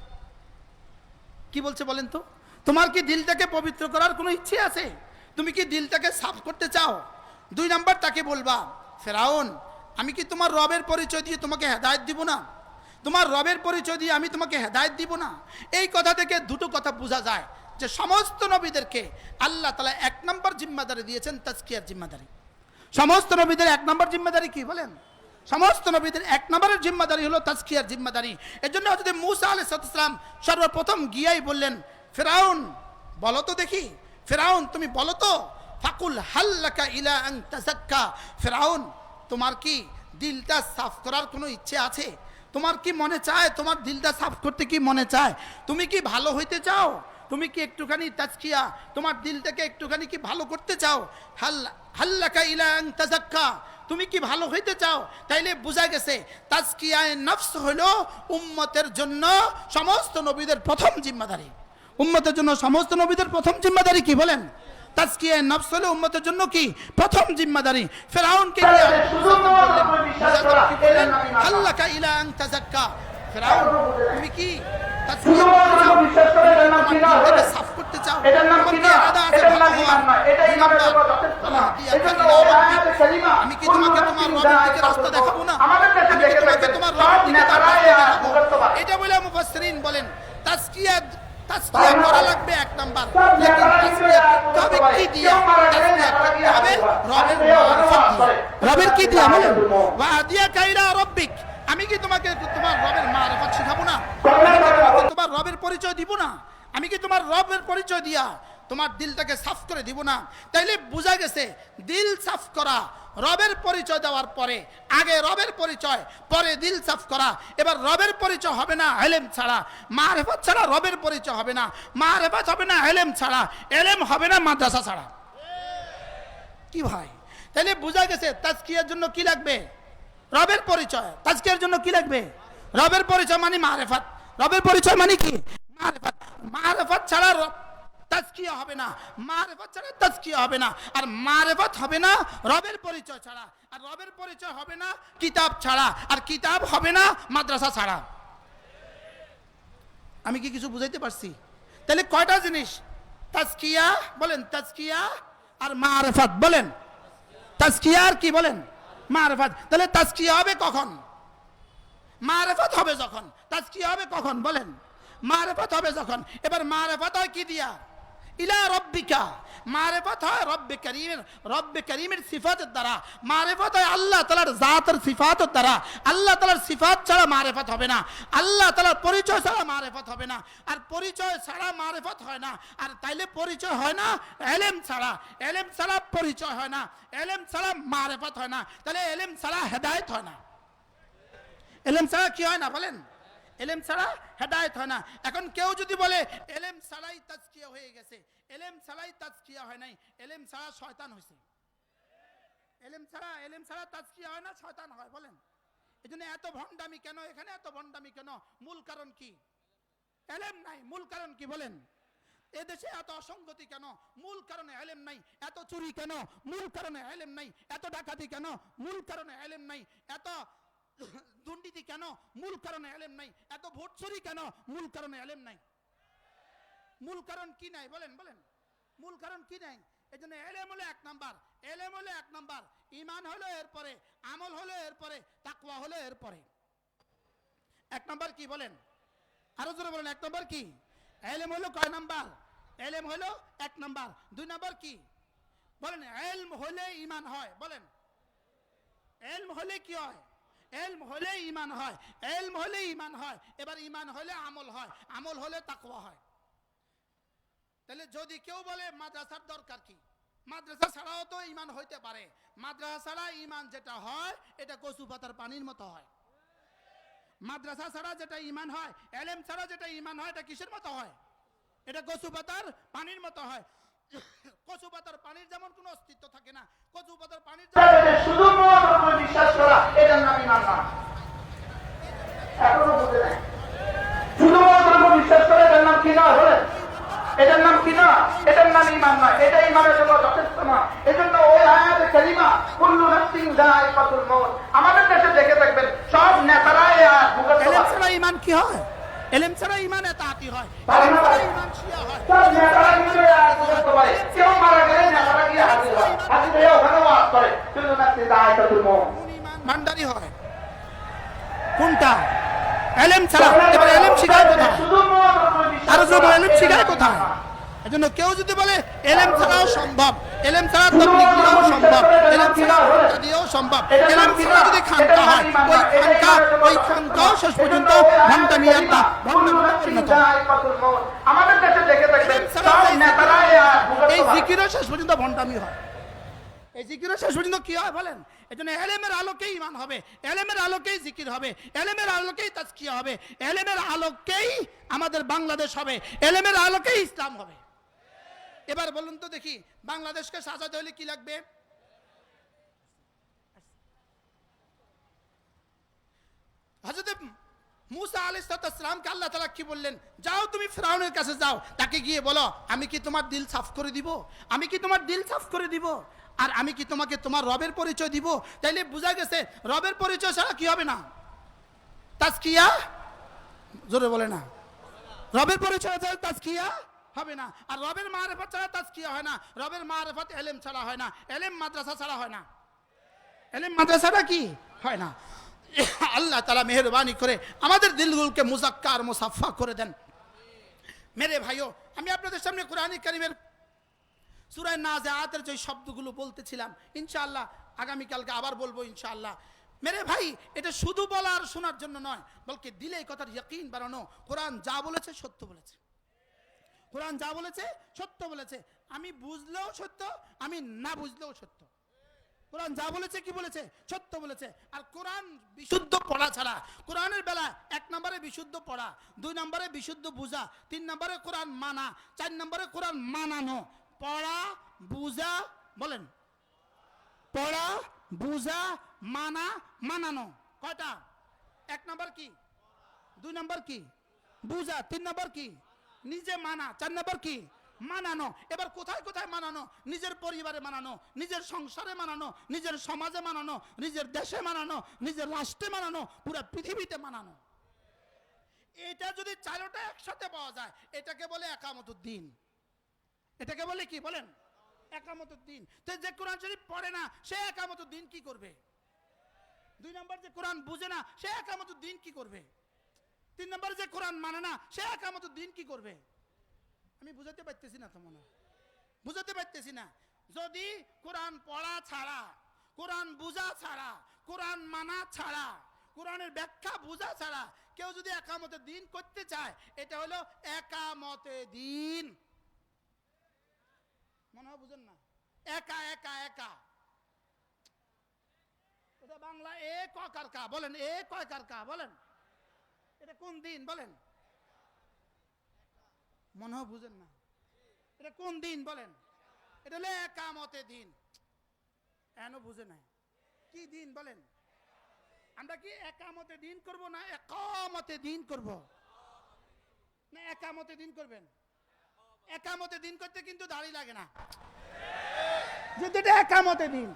কি বলছে বলেন তো? তোমার কি দিলটাকে পবিত্র করার কোনো ইচ্ছে আছে? তুমি কি দিলটাকে সাফ করতে চাও? দুই নাম্বার তাকে বলবা, ফিরাউন, আমি কি তোমার রবের পরিচয় দিয়ে তোমাকে হেদায়েত দিব না? তোমার রবের পরিচয় দিয়ে আমি তোমাকে হেদায়েত দিব না? এই কথা থেকে দুটো কথা বোঝা যায় যে সমস্ত নবীদেরকে আল্লাহ তাআলা এক নম্বর জিম্মাদারি দিয়েছেন, তাজকিয়ার জিম্মাদারি। সমস্ত নবীদের এক নম্বর জিম্মাদারি কি বলেন? সমস্ত নবীদের এক নম্বরের জিম্মাদারি হলো তাজকিয়ার জিম্মাদারি। এর জন্য হযরত মূসা আলাইহিস সালাম সর্বপ্রথম গিয়েই বললেন, ফিরাউন বলো তো দেখি, ফিরাউন তুমি বলো তো, ফাকুল হাল্লাকা ইলা আন তাযাক্কা, ফিরাউন তোমার কি দিলটা সাফ করার কোনো ইচ্ছে আছে? তোমার কি মনে চায়? তোমার দিলটা সাফ করতে কি মনে চায়? তুমি কি ভালো হইতে চাও? তুমি কি একটুখানি তাজকিয়া, তোমার দিলটাকে একটুখানি কি ভালো করতে চাও? হাল্লাকা ইলা আন তাযাক্কা, তুমি কি ভালো হইতে চাও? তাইলে বোঝা গেছে তাজকিয়ায়ে নফস হলো উম্মতের জন্য সমস্ত নবীদের প্রথম জিম্মাদারি। উম্মতের জন্য সমস্ত নবীদের প্রথম জিম্মাদারি কি বলেন? তাজকিয়ায়ে নফস হলো উম্মতের জন্য কি প্রথম জিম্মাদারি। ফিরাউনকে হাল্লাকা ইলা আন তাযাক্কা, ফিরাউন তুমি কি তাজকিয়া সাফ করতে চাও? আমি কি তোমাকে তোমার রবের দিকে রাস্তা দেখাবো না? আমি কি তোমাকে তোমার রবের দিকে দেখাবো? এটা বলে মুফাসসিরিন বলেন তাজকিয়া করা লাগবে এক নাম্বার, লেকিন তাজকিয়া করতে হবে কি দিয়া? তাজকিয়া করতে হবে রবের মারিফত দিয়ে। রবের কি দিয়া বলেন? ওয়াদিয়া কাইরা রব্বিক, আমি কি তোমাকে তোমার রবের মারিফত শিখাবো না? আমি কি তোমাকে তোমার রবের পরিচয় দিব না? আমি কি তোমার রবের পরিচয় দিয়া তোমার দিলটাকে সাফ করে দিব না? তাইলে বোঝা গেছে দিল সাফ করা, রবের পরিচয় দেওয়ার পরে, আগে রবের পরিচয়, পরে দিল সাফ করা। এবার রবের পরিচয় হবে না ইলম ছাড়া, মারিফত ছাড়া রবের পরিচয় হবে না, মারিফত হবে না ইলম ছাড়া, ইলম হবে না মাদ্রাসা ছাড়া। কি ভাই, তাইলে বোঝা গেছে তাজকিয়ার জন্য কি লাগবে? রবের পরিচয়। তাজকিয়ার জন্য কি লাগবে? রবের পরিচয় মানে মারিফত। রবের পরিচয় মানে কি? মারিফত। মারিফত ছাড়া তাজকিয়া হবে না, মারিফত ছাড়া তাজকিয়া হবে না, আর মারিফত হবে না রবের পরিচয় ছাড়া, আর রবের পরিচয় হবে না কিতাব ছাড়া, আর কিতাব হবে না মাদ্রাসা ছাড়া। আমি কি কিছু বুঝাইতে পারছি? তাহলে কয়টা জিনিস? তাজকিয়া বলেন, তাজকিয়া আর মারিফত বলেন। তাজকিয়া আর কি বলেন? মারিফত। তাহলে তাজকিয়া হবে কখন? মারিফত হবে যখন। তাজকিয়া হবে কখন বলেন? মারিফত হবে যখন। এবার মারিফত হয় কি দিয়া? ইলা রব্বিকা, মারিফত হয় রব্বে করিমের সিফাতের দ্বারা। মারিফত হয় আল্লাহ তাআলার জাতের সিফাতের দ্বারা। আল্লাহ তাআলার সিফাত ছাড়া মারিফত হবে না, আল্লাহ তাআলার পরিচয় ছাড়া মারিফত হবে না, আর পরিচয় ছাড়া মারিফত হয় না। আর তাইলে পরিচয় হয় না ইলম ছাড়া, ইলম ছাড়া পরিচয় হয় না, ইলম ছাড়া মারিফত হয় না, তাহলে ইলম ছাড়া হেদায়েত হয় না। এলেম ছাড়া কি হয় না বলেন? এলেম ছাড়া হেদায়েত হয় না। এখন কেউ যদি বলে এলেম ছাড়াই তাজকিয়া হয়ে গেছে, এলেম ছাড়াই তাজকিয়া হয় নাই, এলেম ছাড়া শয়তান হয়েছে। এলেম ছাড়া তাজকিয়া হয় না, শয়তান হয়। বলেন এজন্য এত ভণ্ডামি কেন এখানে, এত ভণ্ডামি কেন? মূল কারণ কি? এলেম নাই। মূল কারণ কি বলেন? এদেশে এত অসঙ্গতি কেন? মূল কারণে এলেম নাই। এত চুরি কেন? মূল কারণে এলেম নাই। এত ডাকাতি কেন? মূল কারণে এলেম নাই। এত দুর্নীতি কেন? মূল কারণে এলেম নাই। এত ভোট চুরি কেন? মূল কারণে এলেম নাই। মূল কারণ কি নাই বলেন? বলেন মূল কারণ কি নাই? এজন্য এলেম হলো এক নাম্বার, এলেম হলো এক নাম্বার, ঈমান হলো এরপরে, আমল হলো এরপরে, তাকওয়া হলো এরপরে। এক নাম্বার কি বলেন? আরো জোরে বলেন, এক নাম্বার কি? এলেম হলো কয় নাম্বার? এলেম হলো এক নাম্বার। দুই নাম্বার কি বলেন? এলম হলে ঈমান হয়। বলেন এলম হলে কি হয়? এলম হলে ঈমান হয়, এলম হলে ঈমান হয়। এবার ঈমান হলে আমল হয়, আমল হলে তাকওয়া হয়। তাহলে যদি কেউ বলে মাদ্রাসার দরকার কি, মাদ্রাসা ছাড়াও তো ঈমান হইতে পারে। মাদ্রাসা ছাড়া ঈমান যেটা হয় এটা কচু পাতার পানির মতো হয়। মাদ্রাসা ছাড়া যেটা ঈমান হয়, এলেম ছাড়া যেটা ঈমান হয়, এটা কিসের মতো হয়? এটা কচু পাতার পানির মতো হয়। কচু পাতার পানির যেমন কোনো অস্তিত্ব থাকে না, কচু পাতার পানির শুধু বিশ্বাস করা এটার নাম ঈমান না। এখনো বুঝে নাই। শুধুমাত্র বিশ্বাস করে এটার নাম কি না? বলেন এটার নাম কি না? এটার নাম ঈমান নয়। এটা ঈমানের জন্য যথেষ্ট নয়। এজন্য ওই আয়াতে কারিমা কুল্লু নাফসিন যায়কাতুল মউত, আমাদের দেশে দেখে থাকবেন সব নেতারা এই আয়াত মুখস্থ করে। এলেম ছাড়া ঈমান কি হয়? এলেম ছাড়া ঈমান এতাআতি হয়, এলেম ছাড়া ঈমান শিয়া হয়। সব নেতারা কিন্তু এই আয়াত মুখস্থ করে। কেউ মারা গেলে নেতারা গিয়ে হাজির হয়, হাজির হয়ে ওখানে ওয়াজ করে কুল্লু নাফসিন যায়কাতুল মউত। ভান্ডারি হয় কোনটা? এলেম ছাড়া। এবার এলেম শিখায় কোথায়? আরো জোরে এলেম শিখায় কোথায়? এজন্য কেউ যদি বলে এলেম ছাড়াও সম্ভব, এলেম ছাড়া তাবলীগ দিয়েও সম্ভব, এলেম ছাড়া খানকা দিয়েও সম্ভব, এলেম ছাড়া যদি খানকা হয়, ওই খানকাও শেষ পর্যন্ত ভণ্ডামি আড্ডা, ভণ্ডামিতে পরিণত। আমাদের দেশে দেখে থাকবেন সব নেতারা এই জিকিরও শেষ পর্যন্ত ভণ্ডামি হয়। এই জিকিরও শেষ পর্যন্ত কি হয় বলেন? এজন্য এলেমের আলোকেই ঈমান হবে, এলেমের আলোকেই জিকির হবে, এলেমের আলোকেই তাজকিয়া হবে, এলেমের আলোকেই আমাদের বাংলাদেশ হবে, এলেমের আলোকেই ইসলাম হবে। এবার বলুন তো দেখি, বাংলাদেশকে সাজাতে হলে কি লাগবে? হযরত মুসা আলাইহিস সালামকে আল্লাহ তাআলা কি বললেন? যাও তুমি ফিরআউনের কাছে যাও, তাকে গিয়ে বলো আমি কি তোমার দিল সাফ করে দিব, আমি কি তোমার দিল সাফ করে দিব, আর আমি কি তোমাকে তোমার রবের পরিচয় দিব। তাইলে বোঝা গেছে রবের পরিচয় ছাড়া কি হবে না? তাজকিয়া। জোরে বলে না। রবের পরিচয় ছাড়া তাজকিয়া হবে না। আর রবের মারিফত ছাড়া তাজকিয়া হয় না। রবের মারিফত এলেম ছাড়া হয় না, এলেম মাদ্রাসা ছাড়া হয় না, এলেম মাদ্রাসাটা কি হয় না। আল্লাহ তাআলা মেহেরবানি করে আমাদের দিলগুলোকে মুজাক্কা আর মুসাফফা করে দেন। মেরে ভাইও, আমি আপনাদের সামনে কোরআন কারীমের সূরা নাজিআতের যে শব্দগুলো বলতেছিলাম, ইনশাআল্লাহ আগামীকালকে আবার বলবো ইনশাআল্লাহ। মেরে ভাই, এটা শুধু বলা আর শোনার জন্য নয়, বলকে দিলে এই কথার ইয়াকিন বাড়ানো। কোরআন যা বলেছে সত্য বলেছে, কোরআন যা বলেছে সত্য বলেছে। আমি বুঝলেও সত্য, আমি না বুঝলেও সত্য। কোরআন যা বলেছে কি বলেছে? সত্য বলেছে। আর কোরআন বিশুদ্ধ পড়া ছাড়া, কোরআনের বেলা এক নম্বরে বিশুদ্ধ পড়া, দুই নম্বরে বিশুদ্ধ বুঝা, তিন নম্বরে কোরআন মানা, চার নম্বরে কোরআন মানানো। পড়া, বুঝা, বলেন পড়া, বুঝা, মানা, মানানো। কয়টা? এক নম্বর কি? দুই নম্বর কি? বুঝা। তিন নম্বর কি? নিজে মানা। চার নম্বর কি? মানানো। এবার কোথায় কোথায় মানানো? নিজের পরিবারে মানানো, নিজের সংসারে মানানো, নিজের সমাজে মানানো, নিজের দেশে মানানো, নিজের রাষ্ট্রে মানানো, পুরো পৃথিবীতে মানানো। এটা যদি চারটা একসাথে পাওয়া যায়, এটাকে বলে একামতুদ্দিন। এটাকে বলে কি বলেন? একামতুদ্দিন। তো যে কোরআন শরীফ পড়ে না সে একামতুদ্দিন কি করবে? দুই নম্বর যে কোরআন বুঝে না সে একামতুদ্দিন কি করবে? তিন নম্বর যে কোরআন মানে না সে একামতুদ্দিন কি করবে? আমি বুঝাতে পারতেছি না, তো মনে বুঝাতে পারতেছি না। যদি কোরআন পড়া ছাড়া, কোরআন বুঝা ছাড়া, কোরআন মানা ছাড়া, কোরআনের ব্যাখ্যা বুঝা ছাড়া কেউ যদি একামতে দিন করতে চায়, এটা হলো একামতে দিন। মনে হয় বুঝেন না? একা একা একা, এটা বাংলা এ কয়কার কা বলেন, এ কয়কার কা বলেন, এটা কোন দিন বলেন? মনে হয় বুঝেন না। এটা কোন দিন বলেন? এটা হলো একামতে দিন। এন বুঝে নাই কি দিন বলেন? আমরা কি একামতে দিন করব না একামতে দিন করব? না একামতে দিন করবেন? একামতে দিন করতে কিন্তু দাড়ি লাগে না, যদি এটা একামতে দিন।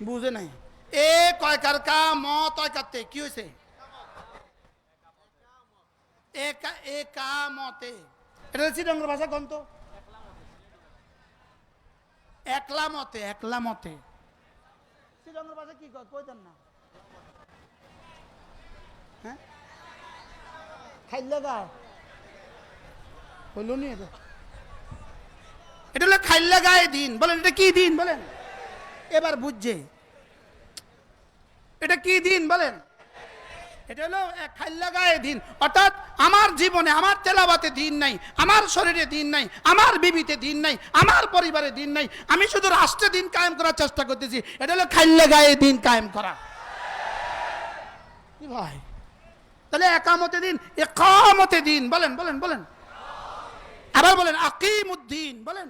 বুঝে নাই। এ কয়কার কা ম তয় কাতে কি হয়েছে? একামতে। এটা শ্রীরঙ্গের ভাষা গ্রন্থ একলামতে। একলামতে শ্রীরঙ্গের ভাষা কি কয় দেন না? হ্যাঁ খাইলে গায় হইল নি? এটা হলো খাইলে গায়ে দিন বলেন। এটা কি দিন বলেন? এবার বুঝছে এটা কি দিন বলেন? এটা হলো খাইলে গায়ে দিন, অর্থাৎ আমার জীবনে আমার তেলাওয়াতে দিন নাই, আমার শরীরে দিন নাই, আমার বিবিতে দিন নাই, আমার পরিবারে দিন নাই, আমি শুধু রাষ্ট্রে দিন কায়েম করার চেষ্টা করতেছি। এটা হলো খাইলে গায়ে দিন কায়েম করা। কি ভাই তাহলে একামতে দিন একামতে দিন বলেন বলেন বলেন। আবার বলেন আকিমুদ্দিন বলেন।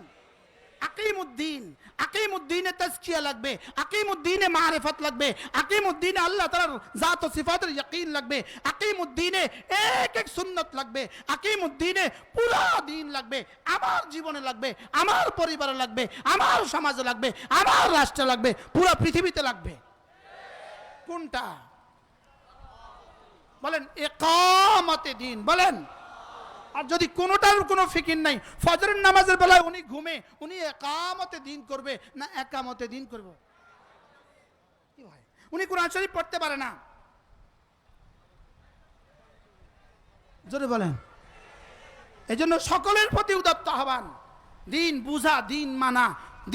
আকিমুদ্দিন, আকিমুদ্দিনে তাজকিয়া লাগবে, আকিমুদ্দিনে মারিফত লাগবে, আকিমুদ্দিনে আল্লাহ তাআলার জাত ও সিফাতের ইয়াকিন লাগবে, আকিমুদ্দিনে এক এক সুন্নাত লাগবে, আকিমুদ্দিনে পুরো দিন লাগবে। আমার জীবনে লাগবে, আমার পরিবারে লাগবে, আমার সমাজে লাগবে, আমার রাষ্ট্রে লাগবে, পুরো পৃথিবীতে লাগবে। কোনটা বলেন? ইকামতে দিন বলেন। আর যদি কোনোটার কোনো ফিকির নাই, ফজরের নামাজের বেলায় উনি ঘুমে, উনি একামতে দিন করবে না একামতে দিন করবে? কি ভাই উনি কোরআন শরীফ পড়তে পারে না, জোরে বলেন। এই জন্য সকলের প্রতি উদাত্ত আহ্বান, দিন বুঝা, দিন মানা,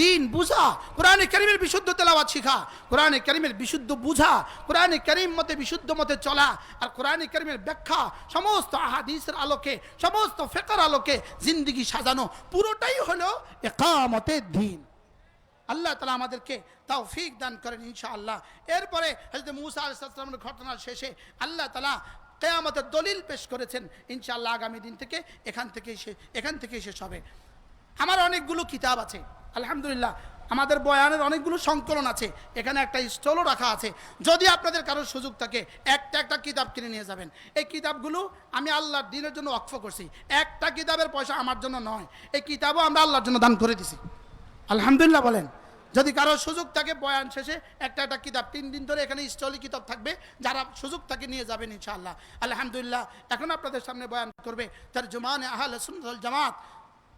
দিন বুঝা, কোরআনে কারীমের বিশুদ্ধ তেলাওয়াত শিখা, কোরআনে কারীমের বিশুদ্ধ বুঝা, কোরআনে কারীম মতে বিশুদ্ধ মতে চলা, আর কোরআনে কারীমের ব্যাখ্যা সমস্ত আহাদিসের আলোকে, সমস্ত ফিকহের আলোকে জিন্দেগি সাজানো, পুরোটাই হলো ইকামতে দিন। আল্লাহ তাআলা আমাদেরকে তৌফিক দান করেন ইনশাআল্লাহ। এরপরে হযরত মূসা আলাইহিস সালামের ঘটনার শেষে আল্লাহ তাআলা কিয়ামতের দলিল পেশ করেছেন। ইনশাআল্লাহ আগামী দিন থেকে এখান থেকে শেষ হবে। আমার অনেকগুলো কিতাব আছে আলহামদুলিল্লাহ, আমাদের বয়ানের অনেকগুলো সংকলন আছে, এখানে একটা স্টলও রাখা আছে। যদি আপনাদের কারোর সুযোগ থাকে একটা কিতাব কিনে নিয়ে যাবেন। এই কিতাবগুলো আমি আল্লাহর দ্বীনের জন্য ওয়াকফ করছি। একটা কিতাবের পয়সা আমার জন্য নয়, এই কিতাবও আমরা আল্লাহর জন্য দান করে দিছি আলহামদুলিল্লাহ বলেন। যদি কারোর সুযোগ থাকে বয়ান শেষে একটা কিতাব, 3 দিন ধরে এখানে স্টলি কিতাব থাকবে, যারা সুযোগ থাকে নিয়ে যাবেন ইনশাআল্লাহ। আলহামদুলিল্লাহ এখন আপনাদের সামনে বয়ান করবে তারজুমানে আহলে সুন্নাত ওয়াল জামাত,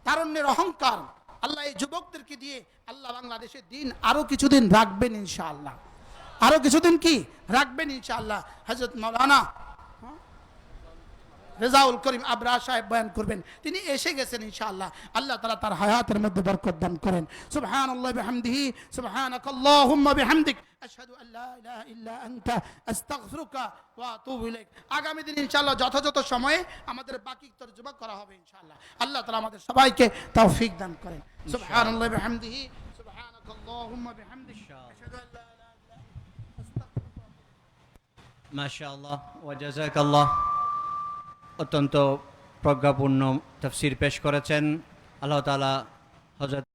তারুণ্যের অহংকার। আল্লাহ এই যুবকদেরকে দিয়ে আল্লাহ বাংলাদেশের দিন আরো কিছুদিন রাখবেন ইনশাআল্লাহ, আরো কিছুদিন কি রাখবেন ইনশাআল্লাহ। হযরত মাওলানা রেজাউল করিম আবরা সাহেব বয়ান করবেন, তিনি এসে গেছেন ইনশাআল্লাহ। আল্লাহ তাআলা তার হায়াতের মধ্যে বরকত দান করেন। সুবহানাল্লাহি বিহামদিহি সুবহানাকাল্লাহুম্মা বিহামদিক আশহাদু আল্লা ইলাহা ইল্লা আনতা আস্তাগফিরুকা ওয়া আতুবু ইলাইক। আগামী দিন ইনশাআল্লাহ যথাযথ সময়ে আমাদের বাকি তরজমা করা হবে ইনশাআল্লাহ। আল্লাহ তাআলা আমাদের সবাইকে তৌফিক দান করেন। সুবহানাল্লাহি বিহামদিহি সুবহানাকাল্লাহুম্মা বিহামদিক আশহাদু আল্লা ইলাহা ইল্লা আনতা আস্তাগফিরুকা। মাশাআল্লাহ ওয়া জাযাকাল্লাহ। অত্যন্ত প্রজ্ঞাপূর্ণ তাফসীর পেশ করেছেন। আল্লাহ তাআলা হযরত